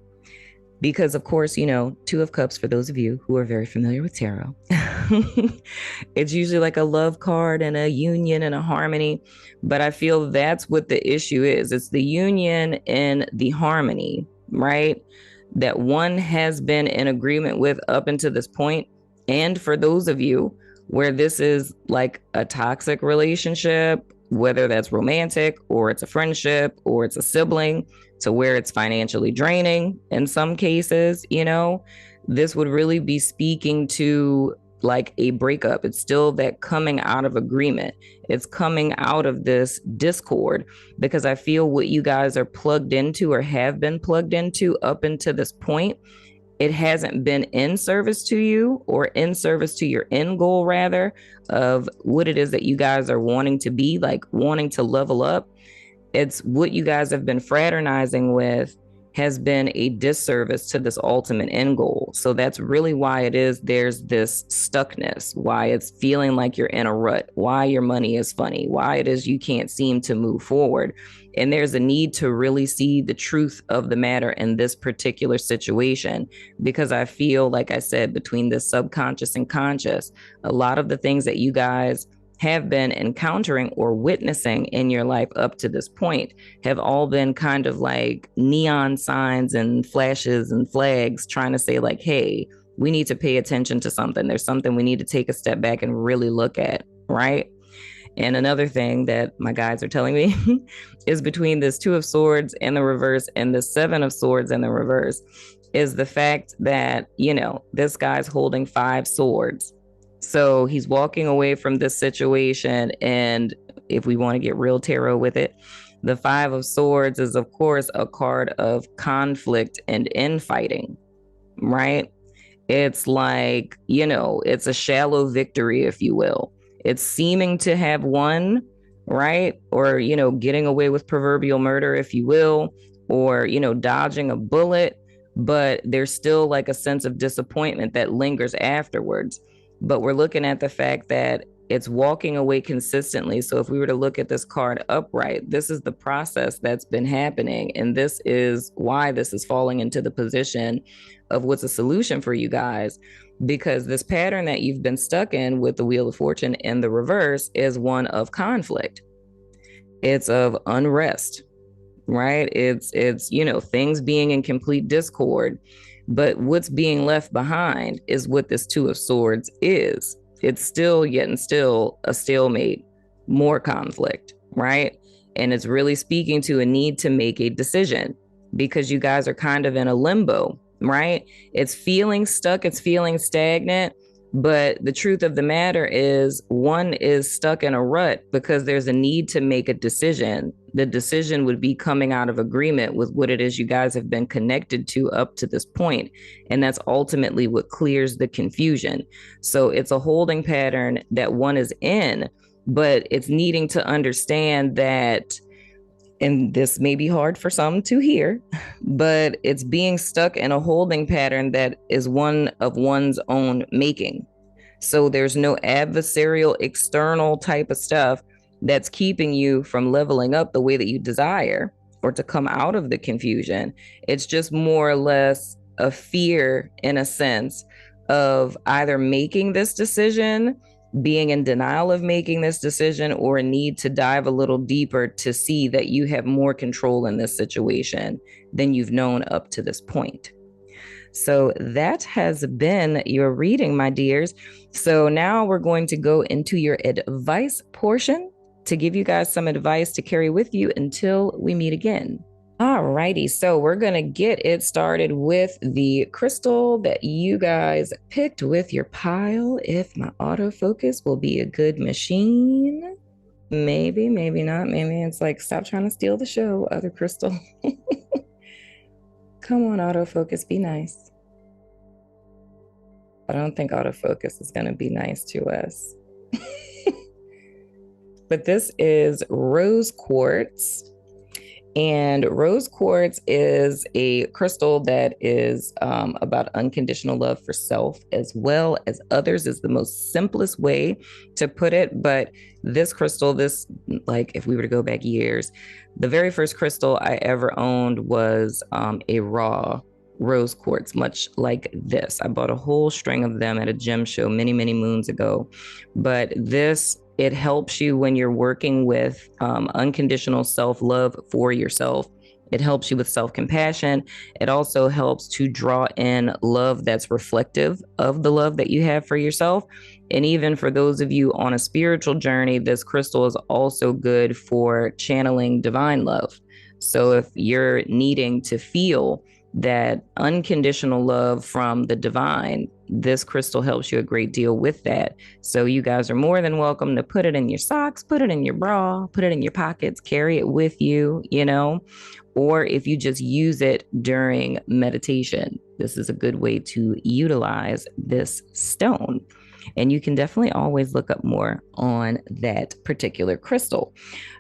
Because, of course, you know, Two of Cups, for those of you who are very familiar with tarot, it's usually like a love card and a union and a harmony. But I feel that's what the issue is. It's the union and the harmony, right? That one has been in agreement with up until this point. And for those of you where this is like a toxic relationship, whether that's romantic or it's a friendship or it's a sibling, to where it's financially draining in some cases, you know, this would really be speaking to like a breakup. It's still that coming out of agreement. It's coming out of this discord because I feel what you guys are plugged into or have been plugged into up until this point, it hasn't been in service to you or in service to your end goal, rather, of what it is that you guys are wanting to be, like wanting to level up. It's what you guys have been fraternizing with has been a disservice to this ultimate end goal. So that's really why it is there's this stuckness, why it's feeling like you're in a rut, why your money is funny, why it is you can't seem to move forward. And there's a need to really see the truth of the matter in this particular situation, because I feel, like I said, between the subconscious and conscious, a lot of the things that you guys have been encountering or witnessing in your life up to this point have all been kind of like neon signs and flashes and flags trying to say like, hey, we need to pay attention to something. There's something we need to take a step back and really look at, right? And another thing that my guides are telling me is between this Two of Swords in the reverse and the Seven of Swords in the reverse is the fact that, you know, this guy's holding 5 swords. So he's walking away from this situation. And if we want to get real tarot with it, the 5 of Swords is, of course, a card of conflict and infighting, right? It's like, you know, it's a shallow victory, if you will. It's seeming to have won, right? Or, you know, getting away with proverbial murder, if you will, or, you know, dodging a bullet, but there's still like a sense of disappointment that lingers afterwards. But we're looking at the fact that it's walking away consistently. So if we were to look at this card upright, this is the process that's been happening. And this is why this is falling into the position of what's a solution for you guys. Because this pattern that you've been stuck in with the Wheel of Fortune in the reverse is one of conflict. It's of unrest, right? It's, you know, things being in complete discord. But what's being left behind is what this Two of Swords is. It's still, yet and still, a stalemate, more conflict, right? And it's really speaking to a need to make a decision because you guys are kind of in a limbo, right? It's feeling stuck, it's feeling stagnant. But the truth of the matter is, one is stuck in a rut because there's a need to make a decision. The decision would be coming out of agreement with what it is you guys have been connected to up to this point. And that's ultimately what clears the confusion. So it's a holding pattern that one is in, but it's needing to understand that, and this may be hard for some to hear, but it's being stuck in a holding pattern that is one of one's own making. So there's no adversarial external type of stuff that's keeping you from leveling up the way that you desire or to come out of the confusion. It's just more or less a fear, in a sense, of either making this decision, being in denial of making this decision, or a need to dive a little deeper to see that you have more control in this situation than you've known up to this point. So that has been your reading, my dears. So now we're going to go into your advice portion to give you guys some advice to carry with you until we meet again. Alrighty, so we're going to get it started with the crystal that you guys picked with your pile. If my autofocus will be a good machine. Maybe, maybe not. Maybe it's like, stop trying to steal the show, other crystal. Come on, autofocus, be nice. I don't think autofocus is going to be nice to us. But this is rose quartz. And rose quartz is a crystal that is about unconditional love for self as well as others, is the most simplest way to put it. But this crystal, like if we were to go back years, the very first crystal I ever owned was a raw rose quartz, much like this. I bought a whole string of them at a gem show many, many moons ago. But it helps you when you're working with unconditional self-love for yourself. It helps you with self-compassion. It also helps to draw in love that's reflective of the love that you have for yourself. And even for those of you on a spiritual journey, this crystal is also good for channeling divine love. So if you're needing to feel that unconditional love from the divine, this crystal helps you a great deal with that. So you guys are more than welcome to put it in your socks, put it in your bra, put it in your pockets, carry it with you, or if you just use it during meditation, this is a good way to utilize this stone. And you can definitely always look up more on that particular crystal.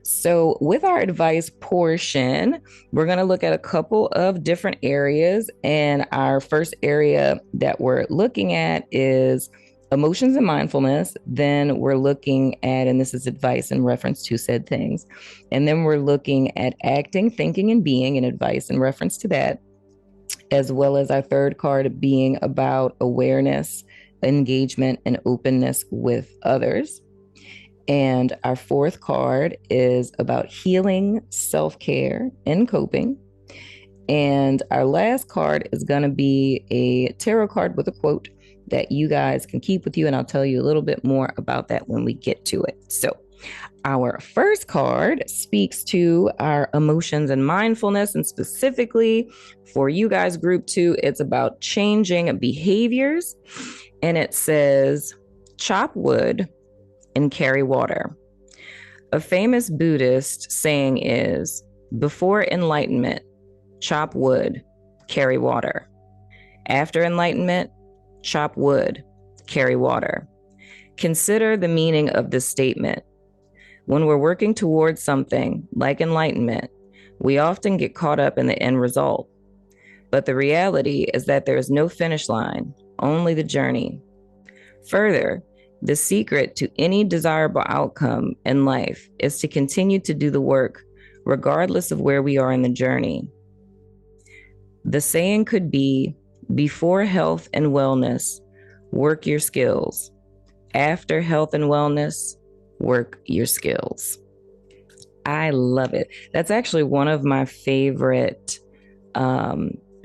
So with our advice portion, we're going to look at a couple of different areas. And our first area that we're looking at is emotions and mindfulness. Then we're looking at, and this is advice in reference to said things. And then we're looking at acting, thinking, and being, and advice in reference to that, as well as our third card being about awareness, engagement, and openness with others. And our fourth card is about healing, self-care, and coping. And our last card is going to be a tarot card with a quote that you guys can keep with you. And I'll tell you a little bit more about that when we get to it. So our first card speaks to our emotions and mindfulness, and specifically for you guys, group 2, it's about changing behaviors. And it says, chop wood and carry water. A famous Buddhist saying is, before enlightenment, chop wood, carry water. After enlightenment, chop wood, carry water. Consider the meaning of this statement. When we're working towards something like enlightenment, we often get caught up in the end result. But the reality is that there is no finish line, only the journey. Further, the secret to any desirable outcome in life is to continue to do the work, regardless of where we are in the journey. The saying could be, before health and wellness, work your skills. After health and wellness, work your skills. I love it. That's actually one of my favorite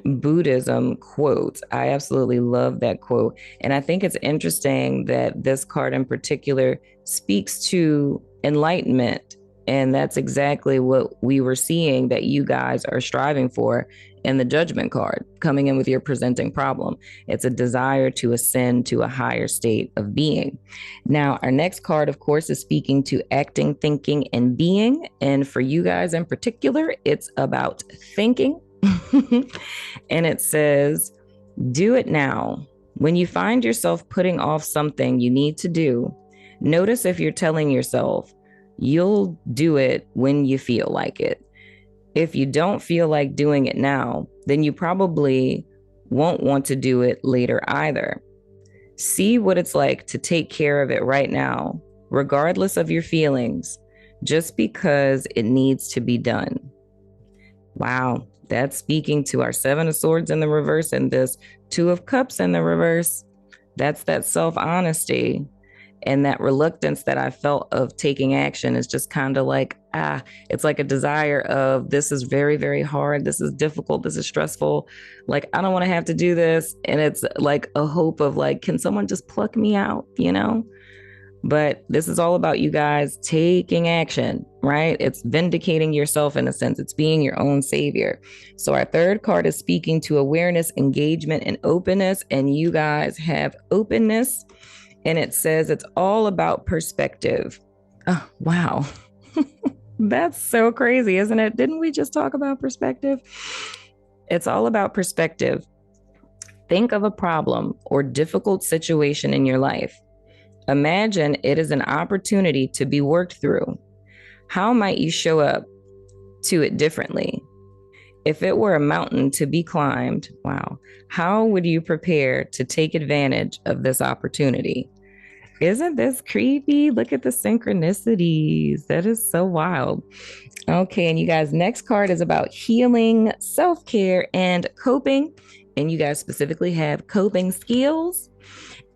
Buddhism quotes. I absolutely love that quote. And I think it's interesting that this card in particular speaks to enlightenment. And that's exactly what we were seeing that you guys are striving for in the judgment card, coming in with your presenting problem. It's a desire to ascend to a higher state of being. Now, our next card, of course, is speaking to acting, thinking, and being. And for you guys in particular, it's about thinking. And it says, do it now. When you find yourself putting off something you need to do, notice if you're telling yourself, you'll do it when you feel like it. If you don't feel like doing it now, then you probably won't want to do it later either. See what it's like to take care of it right now, regardless of your feelings, just because it needs to be done. Wow, that's speaking to our 7 of Swords in the reverse and this 2 of Cups in the reverse. That's that self-honesty. And that reluctance that I felt of taking action is just kind of like, it's like a desire of, this is very, very hard. This is difficult. This is stressful. Like, I don't want to have to do this. And it's like a hope of like, can someone just pluck me out, But this is all about you guys taking action, right? It's vindicating yourself in a sense. It's being your own savior. So our third card is speaking to awareness, engagement, and openness. And you guys have openness. And it says it's all about perspective. Oh, wow. That's so crazy, isn't it? Didn't we just talk about perspective? It's all about perspective. Think of a problem or difficult situation in your life. Imagine it is an opportunity to be worked through. How might you show up to it differently. If it were a mountain to be climbed, wow, how would you prepare to take advantage of this opportunity? Isn't this creepy? Look at the synchronicities. That is so wild. Okay, and you guys, next card is about healing, self-care, and coping. And you guys specifically have coping skills.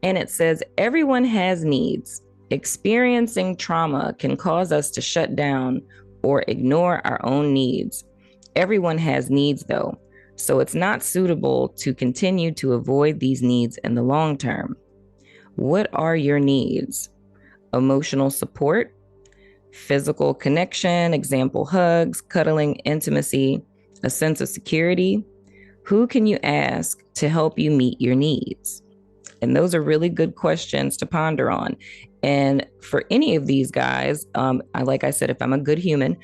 And it says, everyone has needs. Experiencing trauma can cause us to shut down or ignore our own needs. Everyone has needs, though, so it's not suitable to continue to avoid these needs in the long term. What are your needs? Emotional support, physical connection, example, hugs, cuddling, intimacy, a sense of security. Who can you ask to help you meet your needs? And those are really good questions to ponder on. And for any of these guys, like I said, if I'm a good human,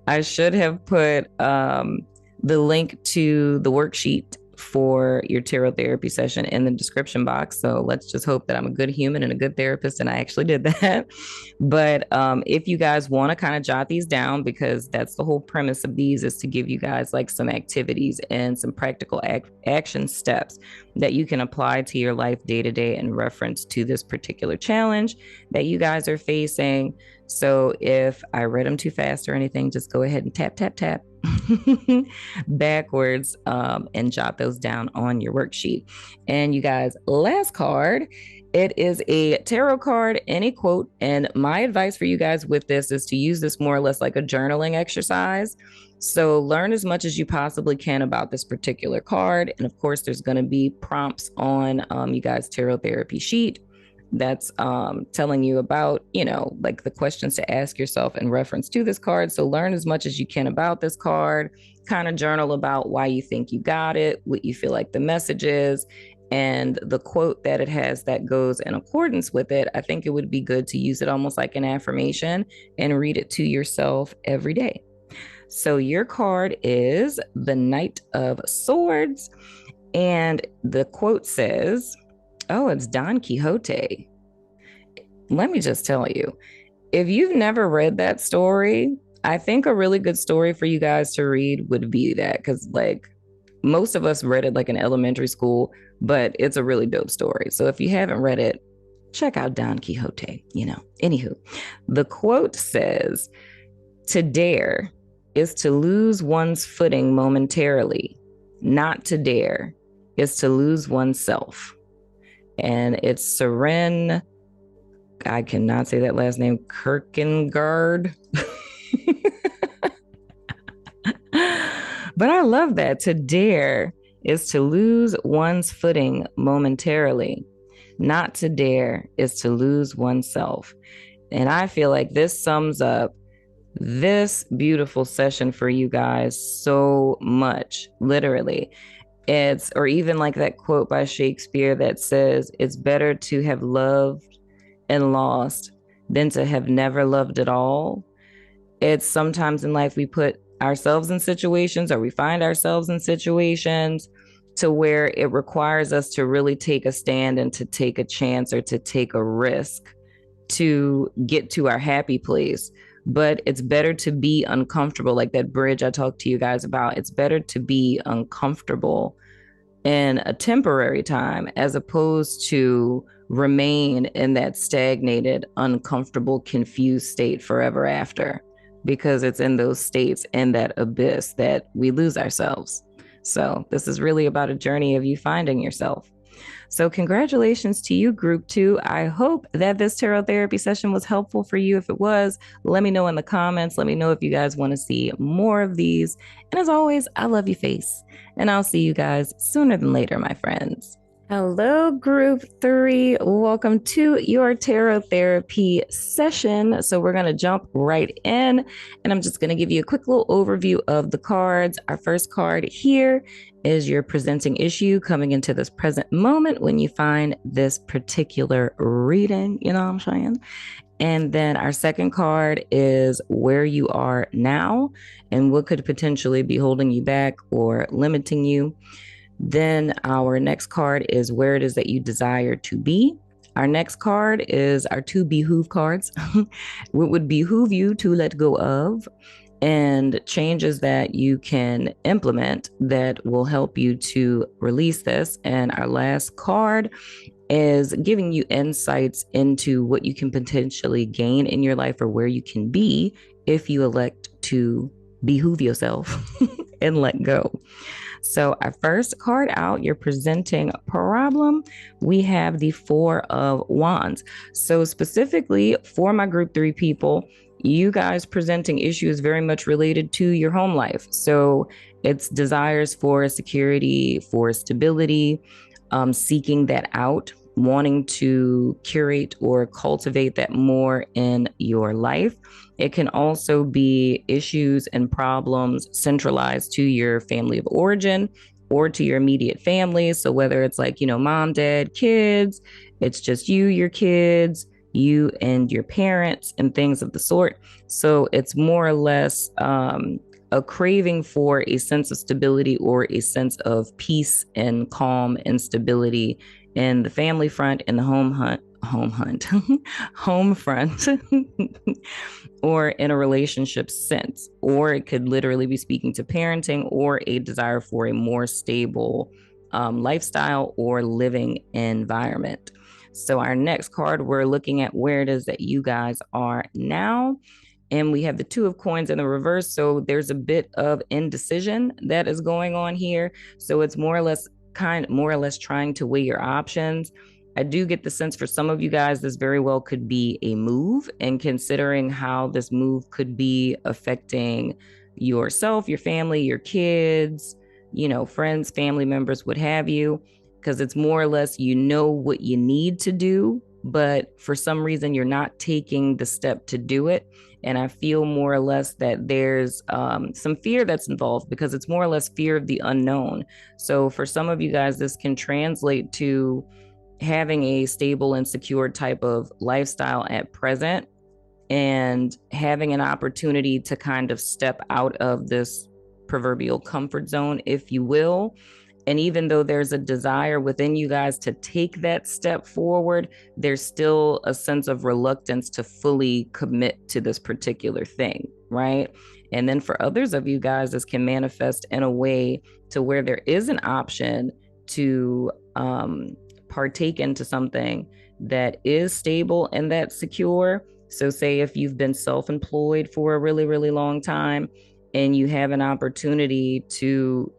I should have put the link to the worksheet for your tarot therapy session in the description box. So let's just hope that I'm a good human and a good therapist, and I actually did that. But if you guys want to kind of jot these down, because that's the whole premise of these, is to give you guys like some activities and some practical action steps that you can apply to your life day to day in reference to this particular challenge that you guys are facing. So if I read them too fast or anything, just go ahead and tap, tap, tap backwards and jot those down on your worksheet. And you guys, last card, it is a tarot card and a quote. And my advice for you guys with this is to use this more or less like a journaling exercise. So learn as much as you possibly can about this particular card. And of course, there's going to be prompts on you guys' tarot therapy sheet that's telling you about, like the questions to ask yourself in reference to this card. So learn as much as you can about this card, kind of journal about why you think you got it, what you feel like the message is, and the quote that it has that goes in accordance with it. I think it would be good to use it almost like an affirmation and read it to yourself every day. So your card is the Knight of Swords, and the quote says, oh, it's Don Quixote. Let me just tell you, if you've never read that story, I think a really good story for you guys to read would be that, because like most of us read it like in elementary school, but it's a really dope story. So if you haven't read it, check out Don Quixote, Anywho, the quote says, to dare is to lose one's footing momentarily. Not to dare is to lose oneself. And it's Seren, I cannot say that last name, Kierkegaard. But I love that. To dare is to lose one's footing momentarily. Not to dare is to lose oneself. And I feel like this sums up this beautiful session for you guys so much, literally. Or even like that quote by Shakespeare that says, it's better to have loved and lost than to have never loved at all. It's sometimes in life we put ourselves in situations, or we find ourselves in situations to where it requires us to really take a stand and to take a chance or to take a risk to get to our happy place. But it's better to be uncomfortable, like that bridge I talked to you guys about. It's better to be uncomfortable in a temporary time as opposed to remain in that stagnated, uncomfortable, confused state forever after, because it's in those states, in that abyss, that we lose ourselves. So this is really about a journey of you finding yourself. So congratulations to you, Group 2. I hope that this tarot therapy session was helpful for you. If it was, let me know in the comments. Let me know if you guys want to see more of these. And as always, I love you, face. And I'll see you guys sooner than later, my friends. Hello, Group 3. Welcome to your tarot therapy session. So we're going to jump right in, and I'm just going to give you a quick little overview of the cards. Our first card here is your presenting issue coming into this present moment when you find this particular reading, you know what I'm saying? And then our second card is where you are now and what could potentially be holding you back or limiting you. Then our next card is where it is that you desire to be. Our next card is our two behoove cards. What would behoove you to let go of? and changes that you can implement that will help you to release this. And our last card is giving you insights into what you can potentially gain in your life or where you can be if you elect to behoove yourself and let go. So, our first card out, you're presenting a problem. We have the Four of Wands. So, specifically for my group 3 people, you guys presenting issues very much related to your home life. So, it's desires for security, for stability, seeking that out, wanting to curate or cultivate that more in your life. It can also be issues and problems centralized to your family of origin or to your immediate family. So whether it's like, mom, dad, kids, it's just you, your kids, you and your parents, and things of the sort. So it's more or less a craving for a sense of stability or a sense of peace and calm and stability in the family front and the home front, or in a relationship sense, or it could literally be speaking to parenting or a desire for a more stable lifestyle or living environment. So our next card, we're looking at where it is that you guys are now. And we have the Two of Coins in the reverse. So there's a bit of indecision that is going on here. So it's more or less trying to weigh your options. I do get the sense for some of you guys, this very well could be a move, and considering how this move could be affecting yourself, your family, your kids, friends, family members, what have you, because it's more or less, what you need to do, but for some reason you're not taking the step to do it. And I feel more or less that there's some fear that's involved, because it's more or less fear of the unknown. So for some of you guys, this can translate to having a stable and secure type of lifestyle at present, and having an opportunity to kind of step out of this proverbial comfort zone, if you will. And even though there's a desire within you guys to take that step forward, there's still a sense of reluctance to fully commit to this particular thing, right? And then for others of you guys, this can manifest in a way to where there is an option to partake into something that is stable and that's secure. So say if you've been self-employed for a really, really long time and you have an opportunity to,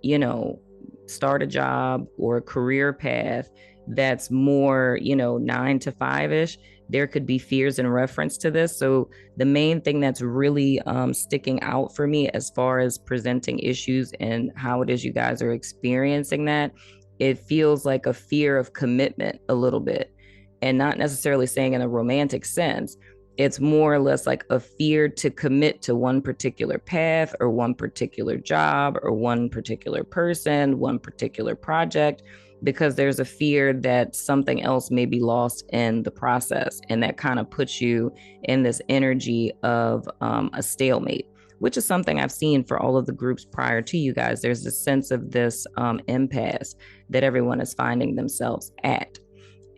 start a job or a career path that's more, 9 to 5-ish, there could be fears in reference to this. So the main thing that's really sticking out for me as far as presenting issues and how it is you guys are experiencing that, it feels like a fear of commitment a little bit, and not necessarily saying in a romantic sense. It's more or less like a fear to commit to one particular path or one particular job or one particular person, one particular project, because there's a fear that something else may be lost in the process. And that kind of puts you in this energy of a stalemate, which is something I've seen for all of the groups prior to you guys. There's a sense of this impasse that everyone is finding themselves at.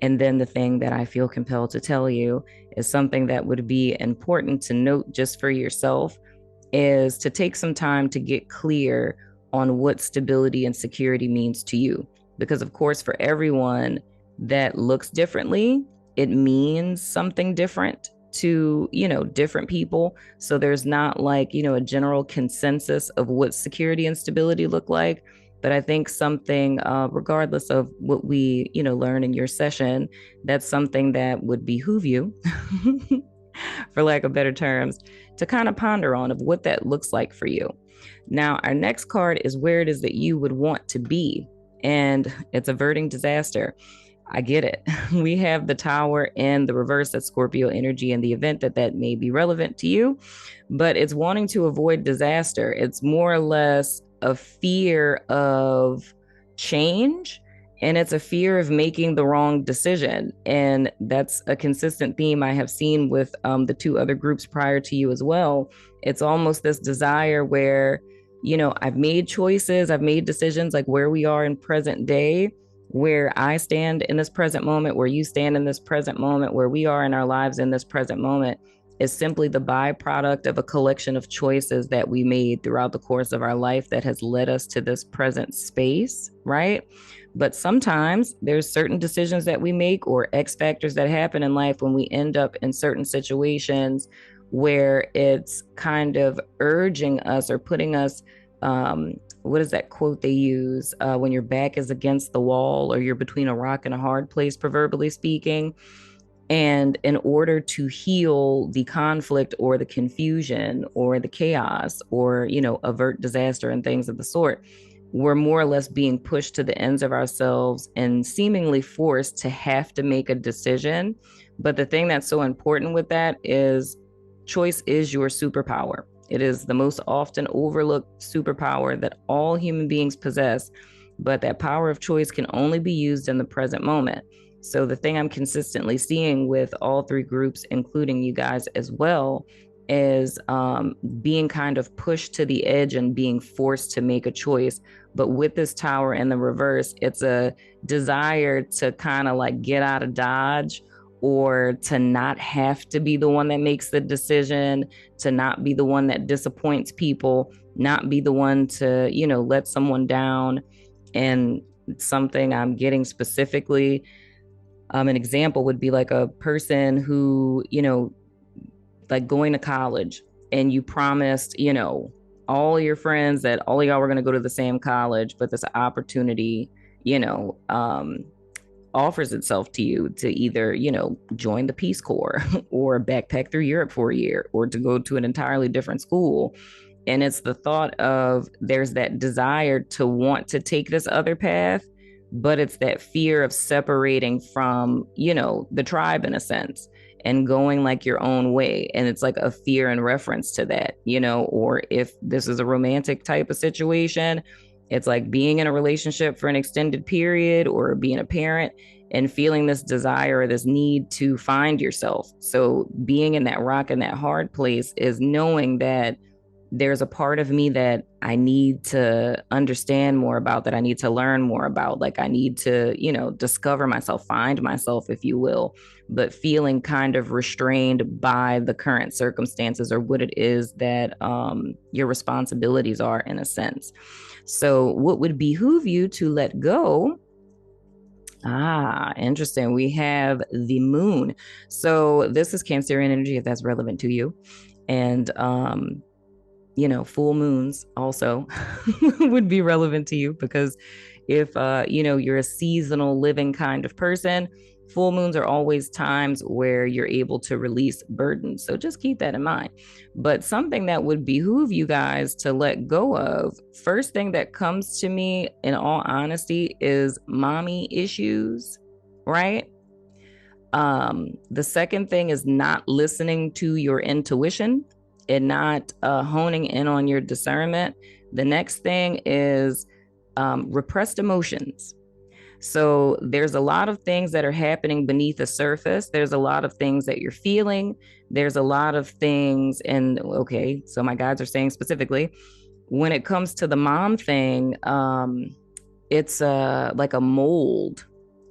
And then the thing that I feel compelled to tell you is something that would be important to note just for yourself, is to take some time to get clear on what stability and security means to you. Because of course, for everyone that looks differently, it means something different to, different people. So there's not like, a general consensus of what security and stability look like. But I think something, regardless of what we, learn in your session, that's something that would behoove you, for lack of better terms, to kind of ponder on of what that looks like for you. Now, our next card is where it is that you would want to be, and it's averting disaster. I get it. We have the Tower and the reverse, that's Scorpio energy, in the event that that may be relevant to you, but it's wanting to avoid disaster. It's more or less a fear of change, and it's a fear of making the wrong decision. And that's a consistent theme I have seen with the 2 other groups prior to you as well. It's almost this desire where, I've made choices, I've made decisions, like where we are in present day, where I stand in this present moment, where you stand in this present moment, where we are in our lives in this present moment. is simply the byproduct of a collection of choices that we made throughout the course of our life that has led us to this present space, right? But sometimes there's certain decisions that we make or X factors that happen in life when we end up in certain situations where it's kind of urging us or putting us, what is that quote they use, when your back is against the wall or you're between a rock and a hard place, proverbially speaking. And in order to heal the conflict or the confusion or the chaos or, avert disaster and things of the sort, we're more or less being pushed to the ends of ourselves and seemingly forced to have to make a decision. But the thing that's so important with that is choice is your superpower. It is the most often overlooked superpower that all human beings possess, but that power of choice can only be used in the present moment. So the thing I'm consistently seeing with all three groups, including you guys as well, is being kind of pushed to the edge and being forced to make a choice. But with this tower in the reverse, it's a desire to kind of like get out of Dodge, or to not have to be the one that makes the decision, to not be the one that disappoints people, not be the one to, let someone down. And something I'm getting specifically, an example would be like a person who, like going to college and you promised, all your friends that all of y'all were going to go to the same college, but this opportunity, offers itself to you to either, join the Peace Corps or backpack through Europe for a year or to go to an entirely different school. And it's the thought of there's that desire to want to take this other path, but it's that fear of separating from, the tribe in a sense and going like your own way. And it's like a fear in reference to that, or if this is a romantic type of situation, it's like being in a relationship for an extended period or being a parent and feeling this desire or this need to find yourself. So being in that rock and that hard place is knowing that there's a part of me that I need to understand more about, that I need to learn more about. Like I need to, discover myself, find myself, if you will, but feeling kind of restrained by the current circumstances or what it is that your responsibilities are in a sense. So what would behoove you to let go? Ah, interesting. We have the moon. So this is Cancerian energy, if that's relevant to you. And full moons also would be relevant to you, because if you're a seasonal living kind of person, full moons are always times where you're able to release burdens. So just keep that in mind. But something that would behoove you guys to let go of, first thing that comes to me in all honesty is mommy issues, right? The second thing is not listening to your intuition and not honing in on your discernment. The next thing is repressed emotions. So there's a lot of things that are happening beneath the surface. There's a lot of things that you're feeling. There's a lot of things. And okay, so my guides are saying specifically, when it comes to the mom thing, it's like a mold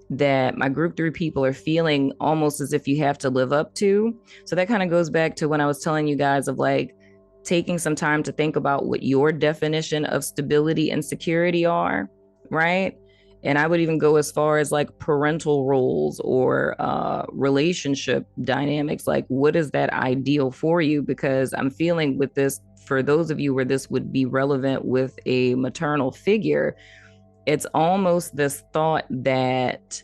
that my group 3 people are feeling almost as if you have to live up to. So that kind of goes back to when I was telling you guys of like taking some time to think about what your definition of stability and security are, right? And I would even go as far as like parental roles or relationship dynamics. Like, what is that ideal for you? Because I'm feeling with this, for those of you where this would be relevant with a maternal figure, it's almost this thought that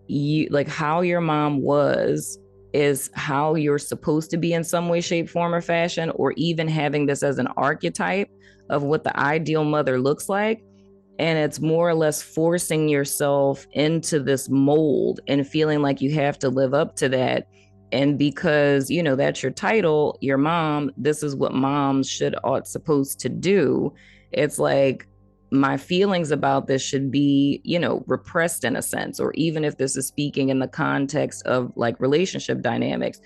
you, like how your mom was is how you're supposed to be in some way, shape, form, or fashion, or even having this as an archetype of what the ideal mother looks like. And it's more or less forcing yourself into this mold and feeling like you have to live up to that. And because, that's your title, your mom, this is what moms ought supposed to do. It's like, my feelings about this should be, repressed in a sense, or even if this is speaking in the context of like relationship dynamics.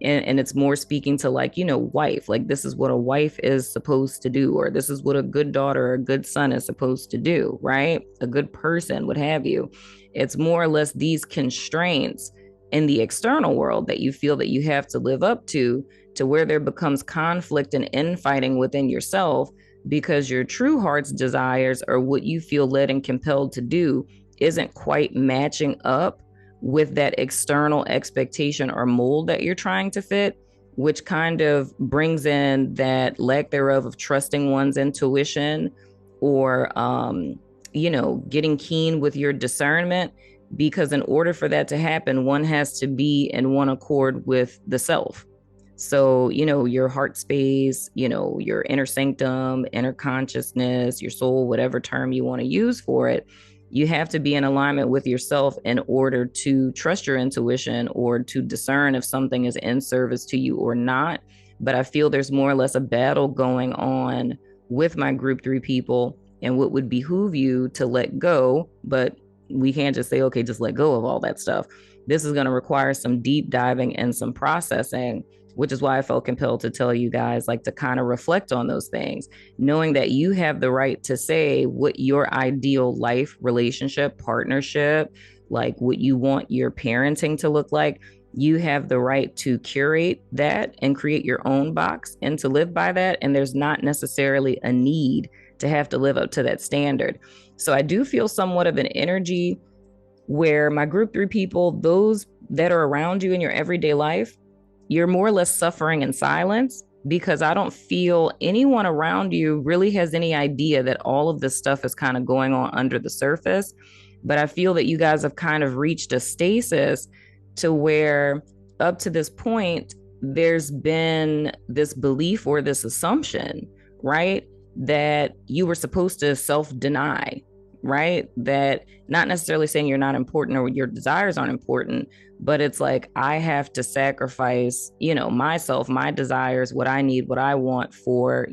And it's more speaking to like, wife, like this is what a wife is supposed to do, or this is what a good daughter or a good son is supposed to do, right? A good person, what have you. It's more or less these constraints in the external world that you feel that you have to live up to where there becomes conflict and infighting within yourself because your true heart's desires or what you feel led and compelled to do isn't quite matching up with that external expectation or mold that you're trying to fit, which kind of brings in that lack thereof of trusting one's intuition or, getting keen with your discernment. Because in order for that to happen, one has to be in one accord with the self. So, your heart space, your inner sanctum, inner consciousness, your soul, whatever term you want to use for it, you have to be in alignment with yourself in order to trust your intuition or to discern if something is in service to you or not. But I feel there's more or less a battle going on with my group 3 people and what would behoove you to let go. But we can't just say, okay, just let go of all that stuff. This is going to require some deep diving and some processing, which is why I felt compelled to tell you guys, like, to kind of reflect on those things, knowing that you have the right to say what your ideal life, relationship, partnership, like what you want your parenting to look like. You have the right to curate that and create your own box and to live by that. And there's not necessarily a need to have to live up to that standard. So I do feel somewhat of an energy where my group 3 people, those that are around you in your everyday life, you're more or less suffering in silence because I don't feel anyone around you really has any idea that all of this stuff is kind of going on under the surface. But I feel that you guys have kind of reached a stasis to where up to this point, there's been this belief or this assumption, right, that you were supposed to self-deny, right? That not necessarily saying you're not important or your desires aren't important, but it's like, I have to sacrifice, myself, my desires, what I need, what I want for,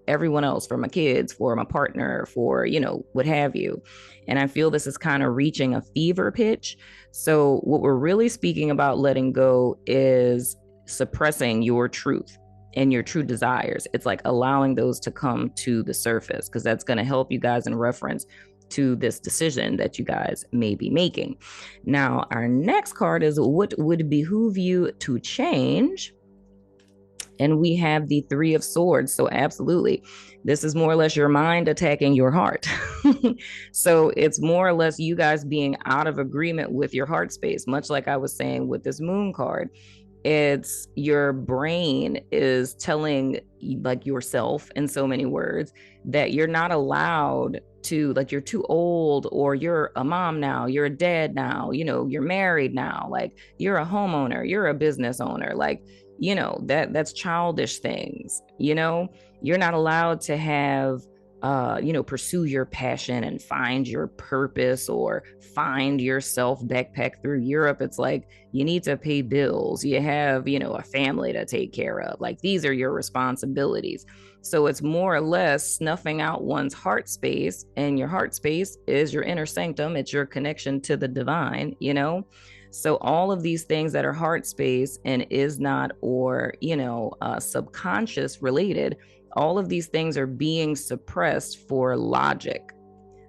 everyone else, for my kids, for my partner, for, what have you. And I feel this is kind of reaching a fever pitch. So what we're really speaking about letting go is suppressing your truth and your true desires. It's like allowing those to come to the surface, because that's going to help you guys in reference to this decision that you guys may be making. Now, our next card is what would behoove you to change. And we have the 3 of Swords. So absolutely, this is more or less your mind attacking your heart. So it's more or less you guys being out of agreement with your heart space, much like I was saying with this Moon card. It's your brain is telling, like, yourself in so many words that you're not allowed to, like, you're too old, or you're a mom now, you're a dad now, you're married now, like, you're a homeowner, you're a business owner, like, that's childish things. You're not allowed to have pursue your passion and find your purpose or find yourself backpack through Europe. It's like, you need to pay bills. You have, a family to take care of. Like, these are your responsibilities. So it's more or less snuffing out one's heart space, and your heart space is your inner sanctum. It's your connection to the divine, So all of these things that are heart space and is not, or, subconscious related, all of these things are being suppressed for logic.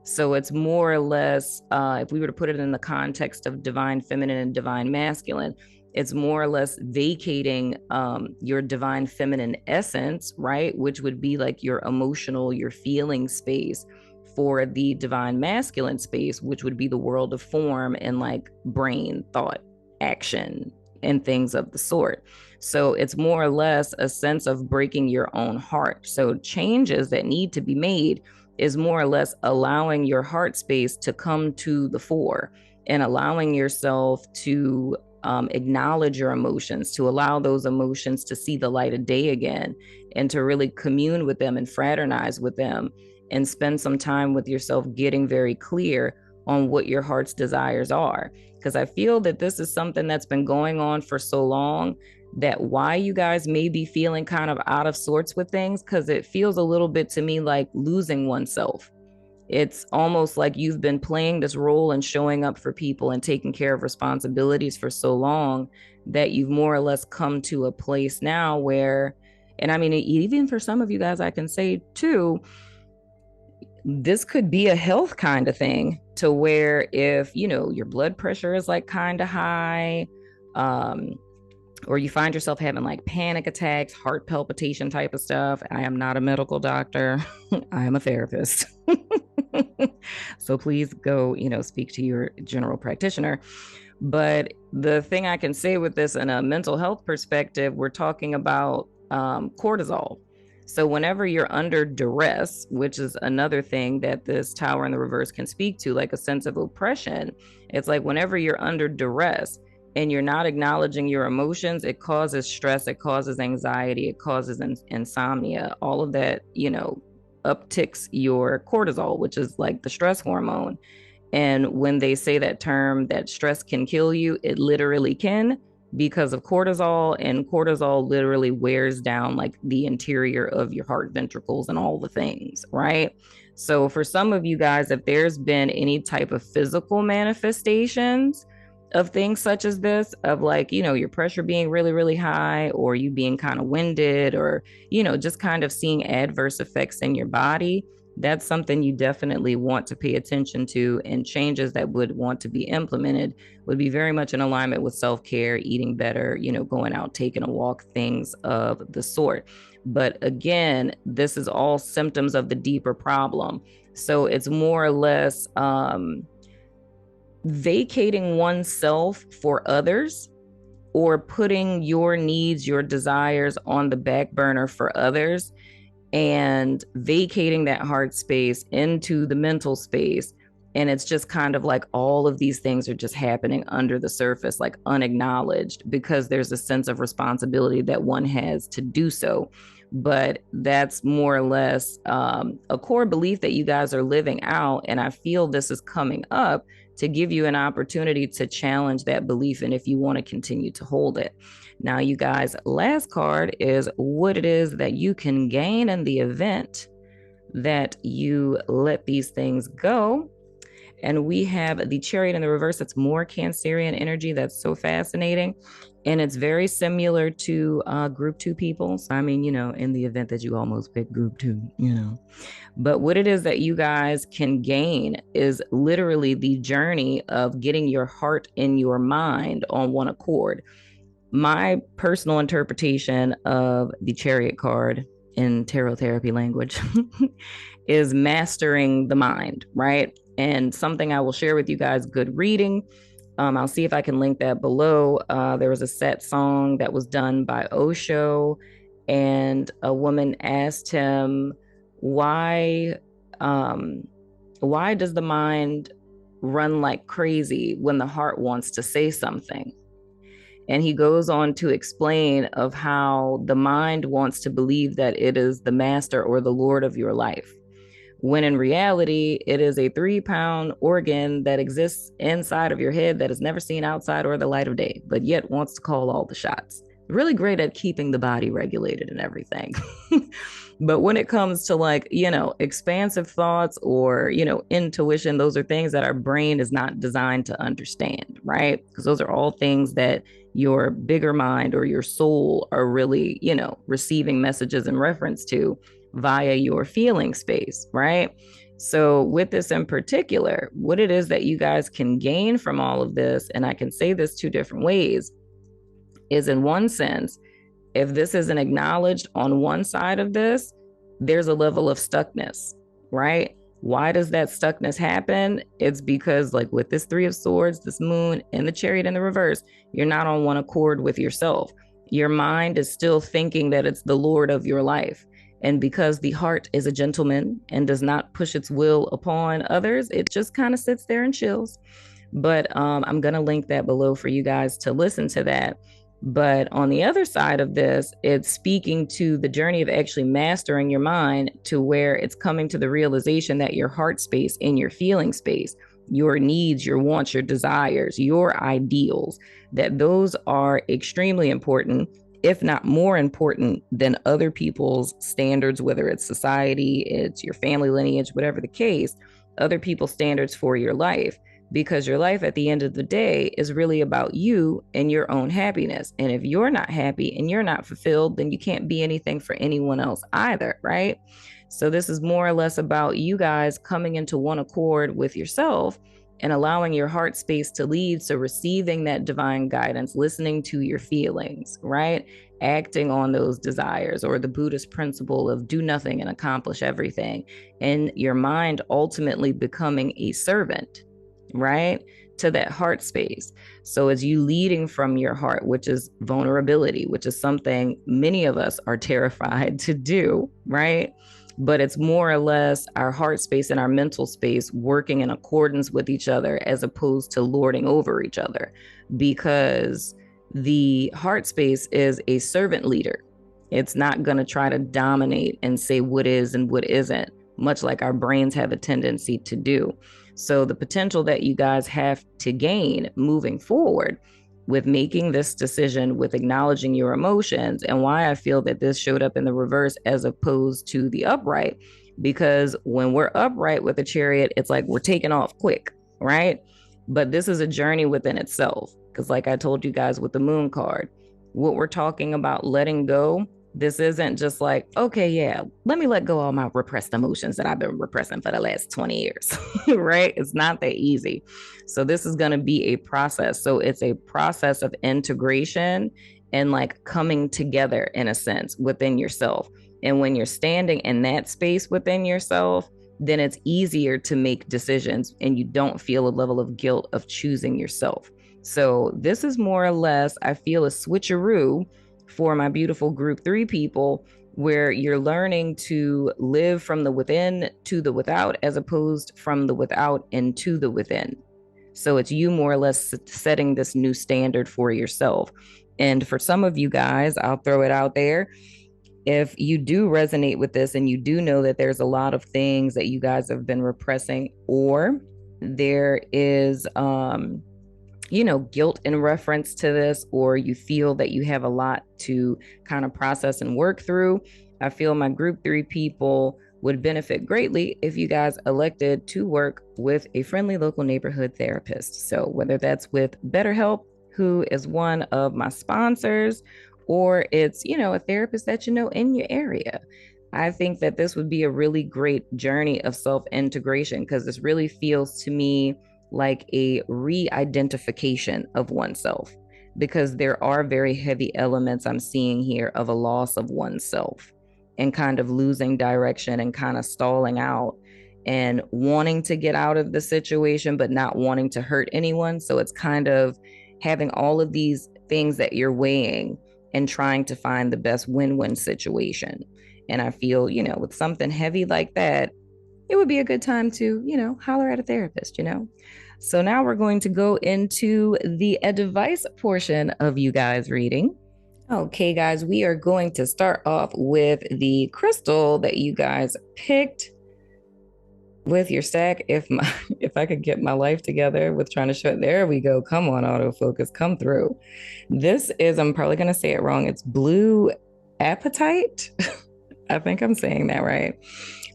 So it's more or less, if we were to put it in the context of divine feminine and divine masculine, it's more or less vacating your divine feminine essence, right? Which would be like your emotional, your feeling space, for the divine masculine space, which would be the world of form and like brain, thought, action, and things of the sort. So it's more or less a sense of breaking your own heart. So changes that need to be made is more or less allowing your heart space to come to the fore and allowing yourself to acknowledge your emotions, to allow those emotions to see the light of day again, and to really commune with them and fraternize with them, and spend some time with yourself getting very clear on what your heart's desires are. Because I feel that this is something that's been going on for so long, that why you guys may be feeling kind of out of sorts with things, because it feels a little bit to me like losing oneself. It's almost like you've been playing this role and showing up for people and taking care of responsibilities for so long that you've more or less come to a place now where, and I mean, even for some of you guys, I can say too, this could be a health kind of thing, to where if, your blood pressure is like kind of high, or you find yourself having like panic attacks, heart palpitation type of stuff. I am not a medical doctor. I am a therapist. So please go, speak to your general practitioner. But the thing I can say with this in a mental health perspective, we're talking about cortisol. So whenever you're under duress, which is another thing that this tower in the reverse can speak to, like a sense of oppression, it's like whenever you're under duress and you're not acknowledging your emotions, it causes stress, it causes anxiety, it causes insomnia. All of that, upticks your cortisol, which is like the stress hormone. And when they say that term, that stress can kill you, it literally can, because of cortisol. And cortisol literally wears down like the interior of your heart ventricles and all the things, right? So for some of you guys, if there's been any type of physical manifestations of things such as this, of like, your pressure being really, really high, or you being kind of winded, or, just kind of seeing adverse effects in your body, that's something you definitely want to pay attention to. And changes that would want to be implemented would be very much in alignment with self-care, eating better, going out, taking a walk, things of the sort. But again, this is all symptoms of the deeper problem. So it's more or less vacating oneself for others, or putting your needs, your desires on the back burner for others, and vacating that heart space into the mental space. And it's just kind of like all of these things are just happening under the surface, like unacknowledged, because there's a sense of responsibility that one has to do so. But that's more or less a core belief that you guys are living out. And I feel this is coming up to give you an opportunity to challenge that belief, and if you want to continue to hold it. Now, you guys, last card is what it is that you can gain in the event that you let these things go. And we have the Chariot in the reverse. That's more Cancerian energy. That's so fascinating. And it's very similar to group 2 people. So, I mean, in the event that you almost pick group 2, But what it is that you guys can gain is literally the journey of getting your heart and your mind on one accord. My personal interpretation of the Chariot card in tarot therapy language is mastering the mind, right? And something I will share with you guys, good reading. I'll see if I can link that below. There was a set song that was done by Osho, and a woman asked him, why does the mind run like crazy when the heart wants to say something? And he goes on to explain of how the mind wants to believe that it is the master or the lord of your life, when in reality, it is a 3-pound organ that exists inside of your head that is never seen outside or the light of day, but yet wants to call all the shots. Really great at keeping the body regulated and everything. But when it comes to like, expansive thoughts or, intuition, those are things that our brain is not designed to understand, right? Because those are all things that your bigger mind or your soul are really, receiving messages in reference to via your feeling space, right? So with this in particular, what it is that you guys can gain from all of this, and I can say this 2 different ways, is in one sense, if this isn't acknowledged on one side of this, there's a level of stuckness, right? Why does that stuckness happen? It's because like with this 3 of Swords, this moon, and the Chariot in the reverse, you're not on one accord with yourself. Your mind is still thinking that it's the lord of your life. And because the heart is a gentleman and does not push its will upon others, it just kind of sits there and chills. But I'm going to link that below for you guys to listen to that. But on the other side of this, it's speaking to the journey of actually mastering your mind to where it's coming to the realization that your heart space and your feeling space, your needs, your wants, your desires, your ideals, that those are extremely important, if not more important than other people's standards, whether it's society, it's your family lineage, whatever the case, other people's standards for your life. Because your life at the end of the day is really about you and your own happiness. And if you're not happy and you're not fulfilled, then you can't be anything for anyone else either, right? So this is more or less about you guys coming into one accord with yourself and allowing your heart space to lead. So receiving that divine guidance, listening to your feelings, right? Acting on those desires, or the Buddhist principle of do nothing and accomplish everything. And your mind ultimately becoming a servant, right? To that heart space. So it's you leading from your heart, which is vulnerability, which is something many of us are terrified to do, right? But it's more or less our heart space and our mental space working in accordance with each other, as opposed to lording over each other, because the heart space is a servant leader. It's not going to try to dominate and say what is and what isn't, much like our brains have a tendency to do. So the potential that you guys have to gain moving forward with making this decision, with acknowledging your emotions, and why I feel that this showed up in the reverse as opposed to the upright, because when we're upright with a chariot, it's like we're taking off quick, right? But this is a journey within itself, because like I told you guys with the moon card, what we're talking about letting go, this isn't just like, okay, yeah, let me let go of all my repressed emotions that I've been repressing for the last 20 years, right? It's not that easy. So this is going to be a process. So it's a process of integration and like coming together in a sense within yourself. And when you're standing in that space within yourself, then it's easier to make decisions and you don't feel a level of guilt of choosing yourself. So this is more or less, I feel, a switcheroo for my beautiful group 3 people, where you're learning to live from the within to the without, as opposed from the without into the within. So it's you more or less setting this new standard for yourself. And for some of you guys, I'll throw it out there, if you do resonate with this and you do know that there's a lot of things that you guys have been repressing, or there is guilt in reference to this, or you feel that you have a lot to kind of process and work through, I feel my group 3 people would benefit greatly if you guys elected to work with a friendly local neighborhood therapist. So whether that's with BetterHelp, who is one of my sponsors, or it's, a therapist that you know in your area, I think that this would be a really great journey of self-integration, because this really feels to me like a re-identification of oneself, because there are very heavy elements I'm seeing here of a loss of oneself and kind of losing direction and kind of stalling out and wanting to get out of the situation, but not wanting to hurt anyone. So it's kind of having all of these things that you're weighing and trying to find the best win-win situation. And I feel, with something heavy like that, it would be a good time to, holler at a therapist. So now we're going to go into the advice portion of you guys reading. Okay, guys, we are going to start off with the crystal that you guys picked with your stack. If I could get my life together with trying to shut, there we go. Come on, autofocus, come through. This is, I'm probably going to say it wrong. It's blue apatite. I think I'm saying that right.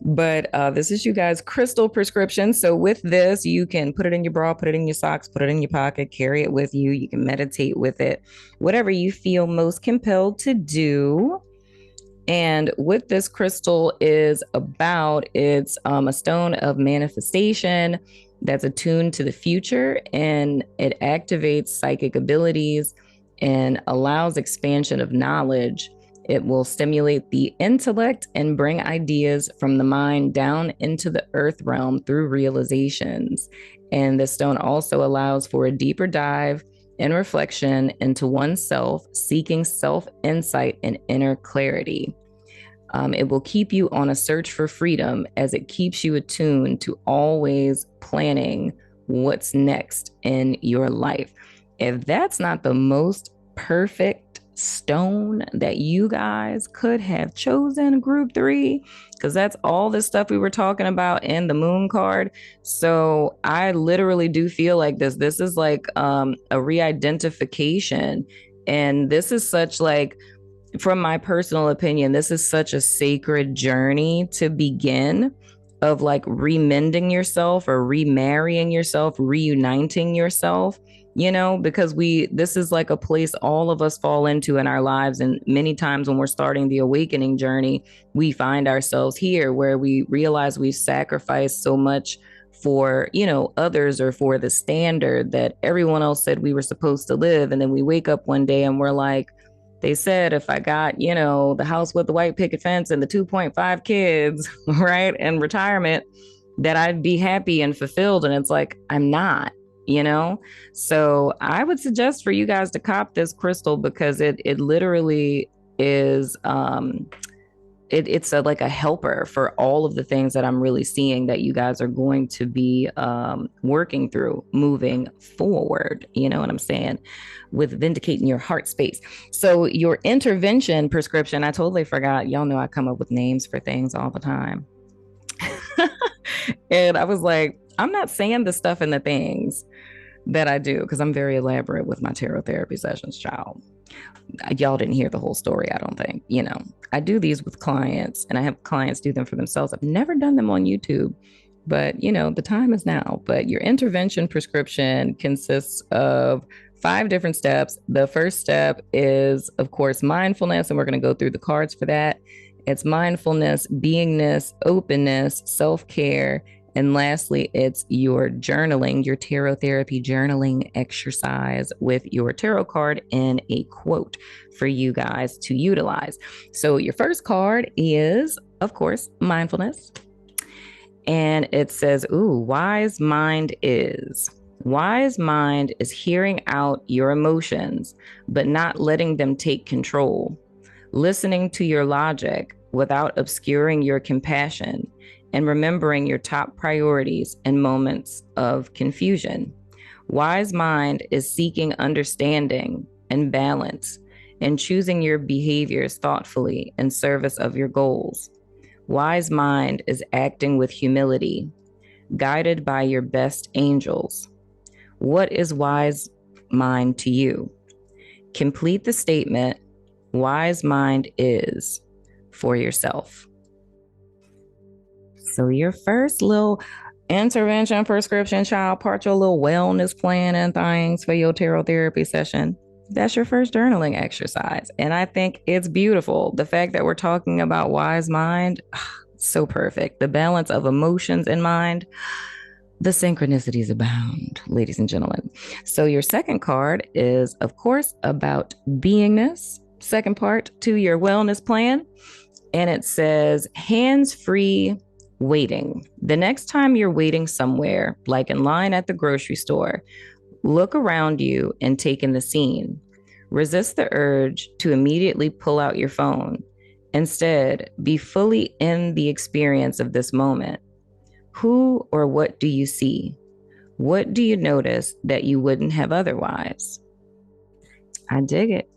But this is you guys' crystal prescription. So with this, you can put it in your bra, put it in your socks, put it in your pocket, carry it with you. You can meditate with it, whatever you feel most compelled to do. And what this crystal is about, it's a stone of manifestation that's attuned to the future, and it activates psychic abilities and allows expansion of knowledge. It will stimulate the intellect and bring ideas from the mind down into the earth realm through realizations. And the stone also allows for a deeper dive and reflection into oneself, seeking self-insight and inner clarity. It will keep you on a search for freedom, as it keeps you attuned to always planning what's next in your life. If that's not the most perfect stone that you guys could have chosen, group 3, because that's all the stuff we were talking about in the moon card. So I literally do feel like this is like a re-identification, and this is such, like, from my personal opinion, this is such a sacred journey to begin, of like remending yourself or remarrying yourself, reuniting yourself, because this is like a place all of us fall into in our lives. And many times when we're starting the awakening journey, we find ourselves here, where we realize we've sacrificed so much for, others or for the standard that everyone else said we were supposed to live. And then we wake up one day and we're like, they said if I got, the house with the white picket fence and the 2.5 kids, right, and retirement, that I'd be happy and fulfilled. And it's like, I'm not, you know? So I would suggest for you guys to cop this crystal because it literally is it's like a helper for all of the things that I'm really seeing that you guys are going to be working through moving forward. You know what I'm saying? With vindicating your heart space. So your intervention prescription, I totally forgot. Y'all know I come up with names for things all the time. And I was like, I'm not saying the stuff and the things that I do because I'm very elaborate with my tarot therapy sessions, child. Y'all didn't hear the whole story, I don't think. I do these with clients and I have clients do them for themselves. I've never done them on YouTube, but the time is now. But your intervention prescription consists of 5 different steps. The first step is, of course, mindfulness, and we're going to go through the cards for that. It's mindfulness, beingness, openness, self-care, and lastly, it's your journaling, your tarot therapy journaling exercise with your tarot card and a quote for you guys to utilize. So your first card is, of course, mindfulness. And it says, wise mind is. Wise mind is hearing out your emotions, but not letting them take control. Listening to your logic without obscuring your compassion, and remembering your top priorities in moments of confusion. Wise mind is seeking understanding and balance and choosing your behaviors thoughtfully in service of your goals. Wise mind is acting with humility, guided by your best angels. What is wise mind to you? Complete the statement, wise mind is, for yourself. So your first little intervention prescription, child, part your little wellness plan and things for your tarot therapy session. That's your first journaling exercise. And I think it's beautiful. The fact that we're talking about wise mind, so perfect. The balance of emotions and mind, the synchronicities abound, ladies and gentlemen. So your second card is, of course, about beingness. Second part to your wellness plan. And it says hands-free waiting. The next time you're waiting somewhere, like in line at the grocery store, look around you and take in the scene. Resist the urge to immediately pull out your phone. Instead, be fully in the experience of this moment. Who or what do you see? What do you notice that you wouldn't have otherwise? I dig it.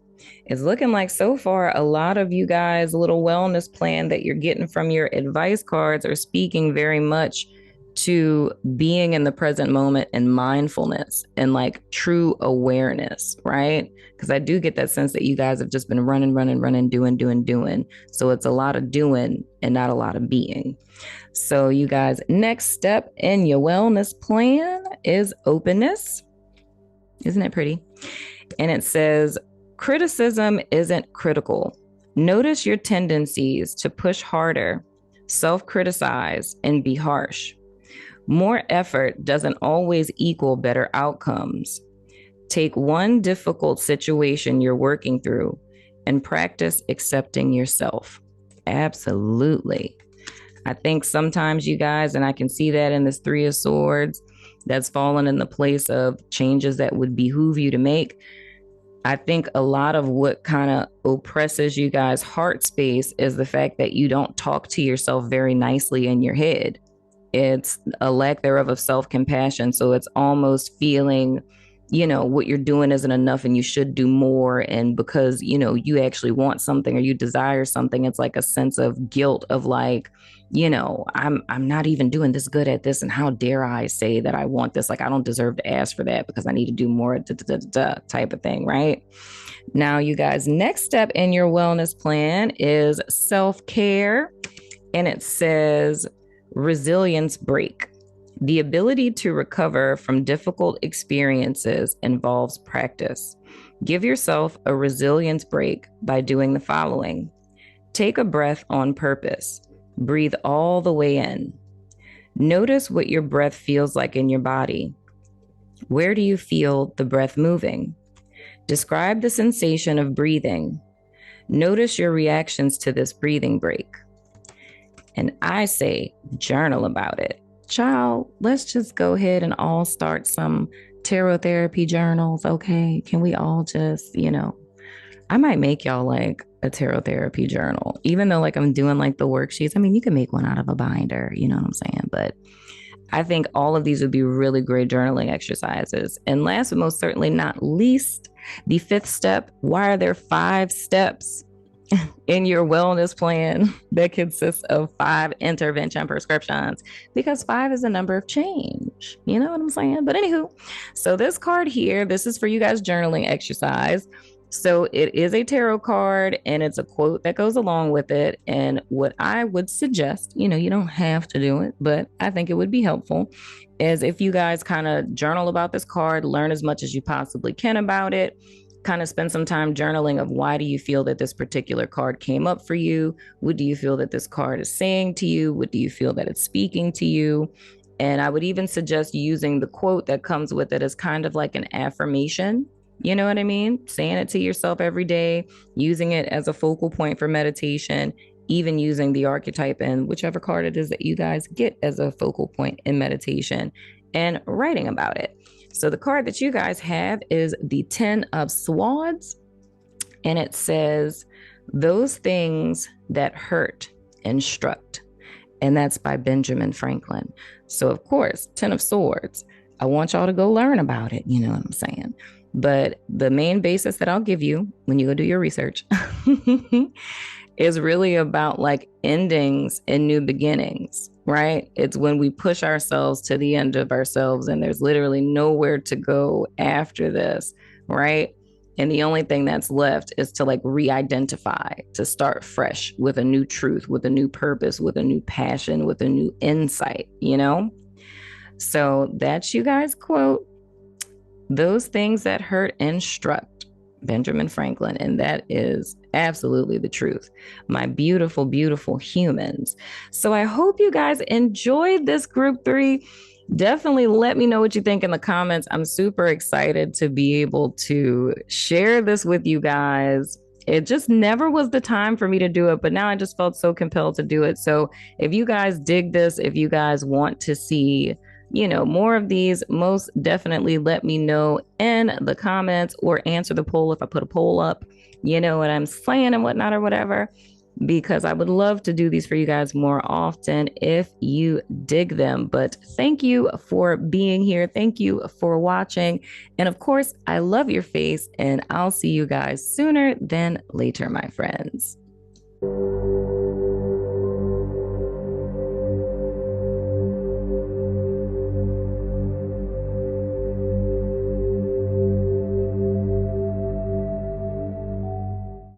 It's looking like so far a lot of you guys' little wellness plan that you're getting from your advice cards are speaking very much to being in the present moment and mindfulness and like true awareness, right? Because I do get that sense that you guys have just been running, doing. So it's a lot of doing and not a lot of being. So you guys, next step in your wellness plan is openness. Isn't it pretty? And it says, criticism isn't critical. Notice your tendencies to push harder, self-criticize, and be harsh. More effort doesn't always equal better outcomes. Take one difficult situation you're working through and practice accepting yourself. Absolutely. I think sometimes you guys, and I can see that in this 3 of Swords, that's fallen in the place of changes that would behoove you to make. I think a lot of what kind of oppresses you guys' heart space is the fact that you don't talk to yourself very nicely in your head. It's a lack thereof of self-compassion. So it's almost feeling, what you're doing isn't enough and you should do more. And because, you actually want something or you desire something, it's like a sense of guilt of like, I'm not even doing this good at this. And how dare I say that I want this? Like, I don't deserve to ask for that because I need to do more type of thing. Right now, you guys, next step in your wellness plan is self-care. And it says resilience break. The ability to recover from difficult experiences involves practice. Give yourself a resilience break by doing the following. Take a breath on purpose. Breathe all the way in. Notice what your breath feels like in your body. Where do you feel the breath moving? Describe the sensation of breathing. Notice your reactions to this breathing break. And I say, journal about it. Child, let's just go ahead and all start some tarot therapy journals, okay? Can we all just, I might make y'all like a tarot therapy journal, even though like I'm doing like the worksheets. I mean, you can make one out of a binder, you know what I'm saying? But I think all of these would be really great journaling exercises. And last but most certainly not least, the fifth step. Why are there 5 steps in your wellness plan that consists of 5 intervention prescriptions? Because 5 is a number of change. You know what I'm saying? But anywho, so this card here, this is for you guys journaling exercise. So it is a tarot card and it's a quote that goes along with it. And what I would suggest, you don't have to do it, but I think it would be helpful, is if you guys kind of journal about this card, learn as much as you possibly can about it, kind of spend some time journaling of why do you feel that this particular card came up for you? What do you feel that this card is saying to you? What do you feel that it's speaking to you? And I would even suggest using the quote that comes with it as kind of like an affirmation. You know what I mean? Saying it to yourself every day, using it as a focal point for meditation, even using the archetype and whichever card it is that you guys get as a focal point in meditation, and writing about it. So the card that you guys have is the 10 of Swords, and it says, those things that hurt instruct. And that's by Benjamin Franklin. So of course, 10 of Swords, I want y'all to go learn about it. You know what I'm saying? But the main basis that I'll give you when you go do your research is really about like endings and new beginnings, right? It's when we push ourselves to the end of ourselves and there's literally nowhere to go after this, right? And the only thing that's left is to like re-identify, to start fresh with a new truth, with a new purpose, with a new passion, with a new insight, So that's you guys' quote. Those things that hurt instruct, Benjamin Franklin. And that is absolutely the truth. My beautiful, beautiful humans. So I hope you guys enjoyed this group 3. Definitely let me know what you think in the comments. I'm super excited to be able to share this with you guys. It just never was the time for me to do it, but now I just felt so compelled to do it. So if you guys dig this, if you guys want to see more of these, most definitely let me know in the comments or answer the poll if I put a poll up, you know what I'm saying, and whatnot or whatever, because I would love to do these for you guys more often if you dig them. But thank you for being here. Thank you for watching. And of course, I love your face, and I'll see you guys sooner than later, my friends.